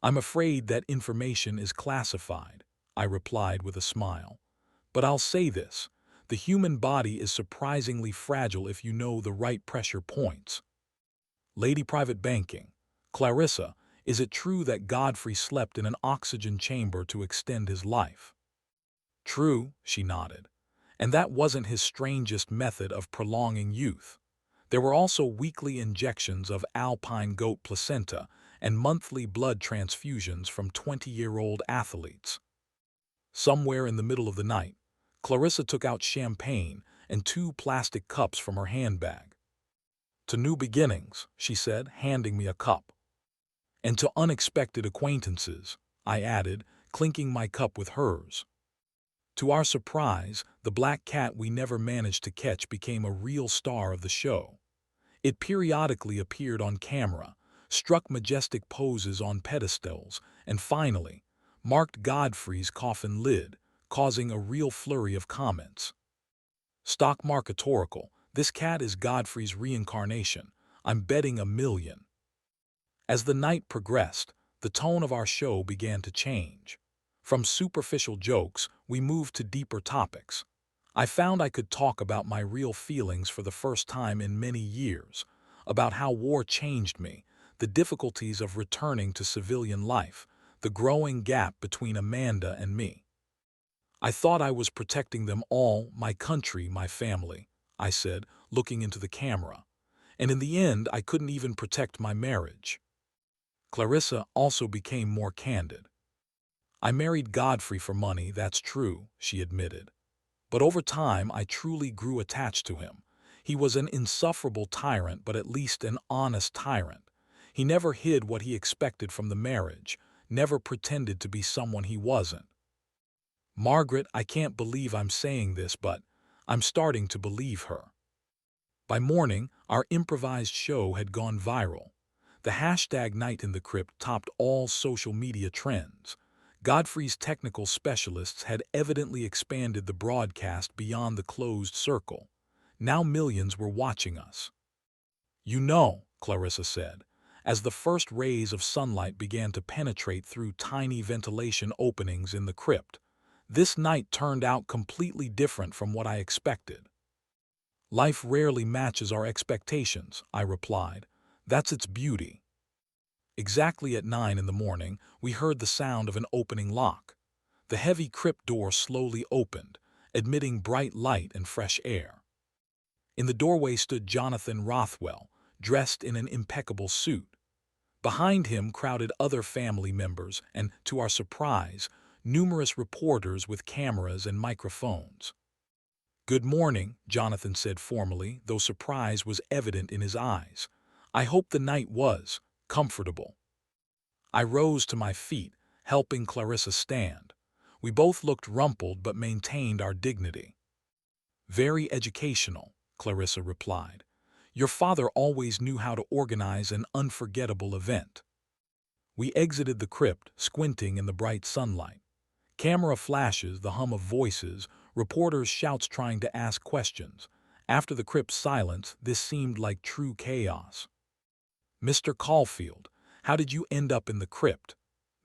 I'm afraid that information is classified, I replied with a smile. But I'll say this, the human body is surprisingly fragile if you know the right pressure points. Lady Private Banking, Clarissa, is it true that Godfrey slept in an oxygen chamber to extend his life? True, she nodded. And that wasn't his strangest method of prolonging youth. There were also weekly injections of alpine goat placenta and monthly blood transfusions from 20-year-old athletes. Somewhere in the middle of the night, Clarissa took out champagne and 2 plastic cups from her handbag. To new beginnings, she said, handing me a cup. And to unexpected acquaintances, I added, clinking my cup with hers. To our surprise, the black cat we never managed to catch became a real star of the show. It periodically appeared on camera, struck majestic poses on pedestals, and finally, marked Godfrey's coffin lid, causing a real flurry of comments. Stock marketorical, this cat is Godfrey's reincarnation. I'm betting $1 million. As the night progressed, the tone of our show began to change. From superficial jokes, we moved to deeper topics. I found I could talk about my real feelings for the first time in many years, about how war changed me, the difficulties of returning to civilian life, the growing gap between Amanda and me. I thought I was protecting them all, my country, my family, I said, looking into the camera. And in the end, I couldn't even protect my marriage. Clarissa also became more candid. I married Godfrey for money, that's true, she admitted. But over time, I truly grew attached to him. He was an insufferable tyrant, but at least an honest tyrant. He never hid what he expected from the marriage, never pretended to be someone he wasn't. Margaret, I can't believe I'm saying this, but I'm starting to believe her. By morning, our improvised show had gone viral. The hashtag Night in the Crypt topped all social media trends. Godfrey's technical specialists had evidently expanded the broadcast beyond the closed circle. Now millions were watching us. "You know," Clarissa said, as the first rays of sunlight began to penetrate through tiny ventilation openings in the crypt, "this night turned out completely different from what I expected." "Life rarely matches our expectations," I replied. "That's its beauty." Exactly at 9 in the morning, we heard the sound of an opening lock. The heavy crypt door slowly opened, admitting bright light and fresh air. In the doorway stood Jonathan Rothwell, dressed in an impeccable suit. Behind him crowded other family members and, to our surprise, numerous reporters with cameras and microphones. "Good morning," Jonathan said formally, though surprise was evident in his eyes. "I hope the night was comfortable." I rose to my feet, helping Clarissa stand. We both looked rumpled but maintained our dignity. "Very educational," Clarissa replied. "Your father always knew how to organize an unforgettable event." We exited the crypt, squinting in the bright sunlight. Camera flashes, the hum of voices, reporters' shouts trying to ask questions. After the crypt's silence, this seemed like true chaos. "Mr. Caulfield, how did you end up in the crypt?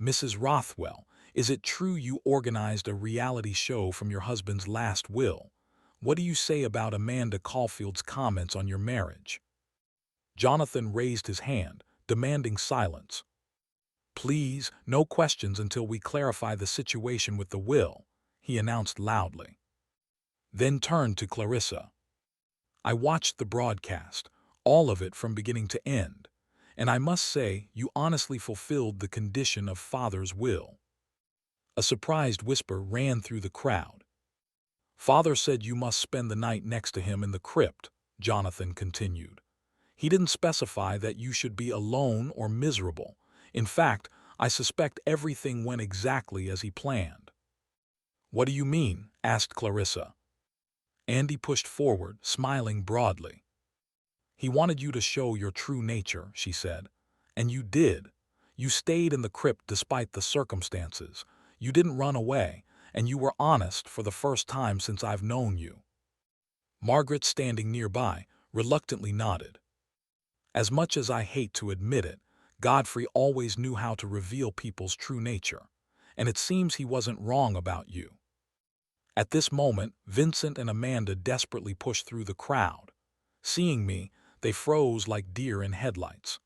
Mrs. Rothwell, is it true you organized a reality show from your husband's last will? What do you say about Amanda Caulfield's comments on your marriage?" Jonathan raised his hand, demanding silence. "Please, no questions until we clarify the situation with the will," he announced loudly. Then turned to Clarissa. "I watched the broadcast, all of it from beginning to end, and I must say you honestly fulfilled the condition of Father's will." A surprised whisper ran through the crowd. "Father said you must spend the night next to him in the crypt," Jonathan continued. "He didn't specify that you should be alone or miserable. In fact, I suspect everything went exactly as he planned." "What do you mean?" asked Clarissa. Andy pushed forward, smiling broadly. "He wanted you to show your true nature," she said. "And you did. You stayed in the crypt despite the circumstances. You didn't run away, and you were honest for the first time since I've known you." Margaret, standing nearby, reluctantly nodded. "As much as I hate to admit it, Godfrey always knew how to reveal people's true nature, and it seems he wasn't wrong about you." At this moment, Vincent and Amanda desperately pushed through the crowd. Seeing me, they froze like deer in headlights.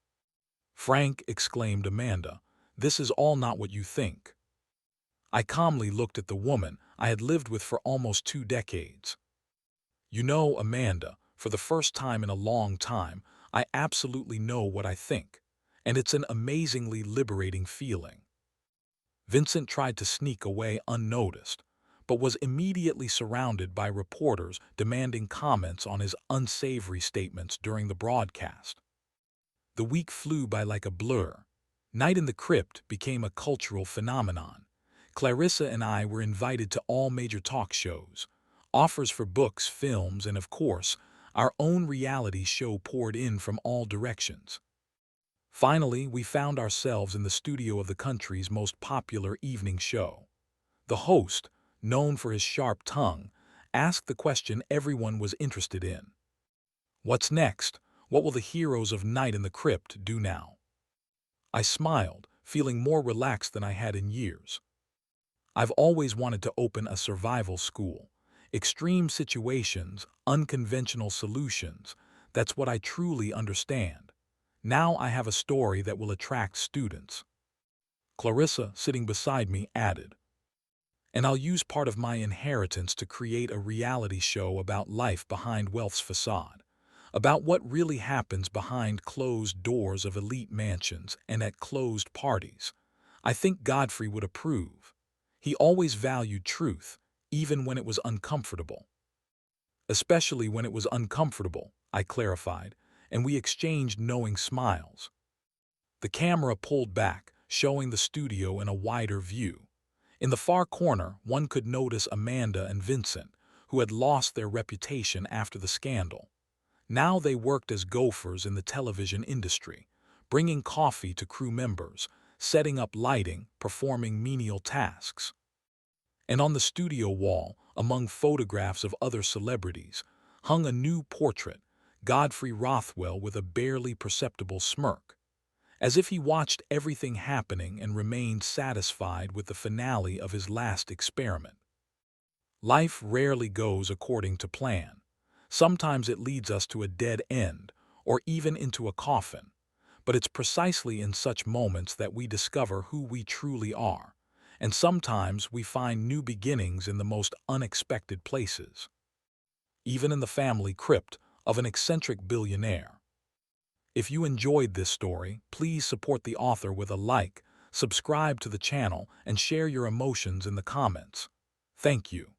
"Frank," exclaimed Amanda, "this is all not what you think." I calmly looked at the woman I had lived with for almost 2 decades. "You know, Amanda, for the first time in a long time, I absolutely know what I think, and it's an amazingly liberating feeling." Vincent tried to sneak away unnoticed, but was immediately surrounded by reporters demanding comments on his unsavory statements during the broadcast. The week flew by like a blur. Night in the Crypt became a cultural phenomenon. Clarissa and I were invited to all major talk shows. Offers for books, films, and of course, our own reality show poured in from all directions. Finally, we found ourselves in the studio of the country's most popular evening show. The host, known for his sharp tongue, asked the question everyone was interested in. "What's next? What will the heroes of Night in the Crypt do now?" I smiled, feeling more relaxed than I had in years. "I've always wanted to open a survival school. Extreme situations, unconventional solutions, that's what I truly understand. Now I have a story that will attract students." Clarissa, sitting beside me, added, "And I'll use part of my inheritance to create a reality show about life behind wealth's facade, about what really happens behind closed doors of elite mansions and at closed parties. I think Godfrey would approve. He always valued truth, even when it was uncomfortable." "Especially when it was uncomfortable," I clarified, and we exchanged knowing smiles. The camera pulled back, showing the studio in a wider view. In the far corner, one could notice Amanda and Vincent, who had lost their reputation after the scandal. Now they worked as gophers in the television industry, bringing coffee to crew members, setting up lighting, performing menial tasks. And on the studio wall, among photographs of other celebrities, hung a new portrait, Godfrey Rothwell with a barely perceptible smirk, as if he watched everything happening and remained satisfied with the finale of his last experiment. Life rarely goes according to plan. Sometimes it leads us to a dead end, or even into a coffin. But it's precisely in such moments that we discover who we truly are, and sometimes we find new beginnings in the most unexpected places, even in the family crypt of an eccentric billionaire. If you enjoyed this story, please support the author with a like, subscribe to the channel, and share your emotions in the comments. Thank you.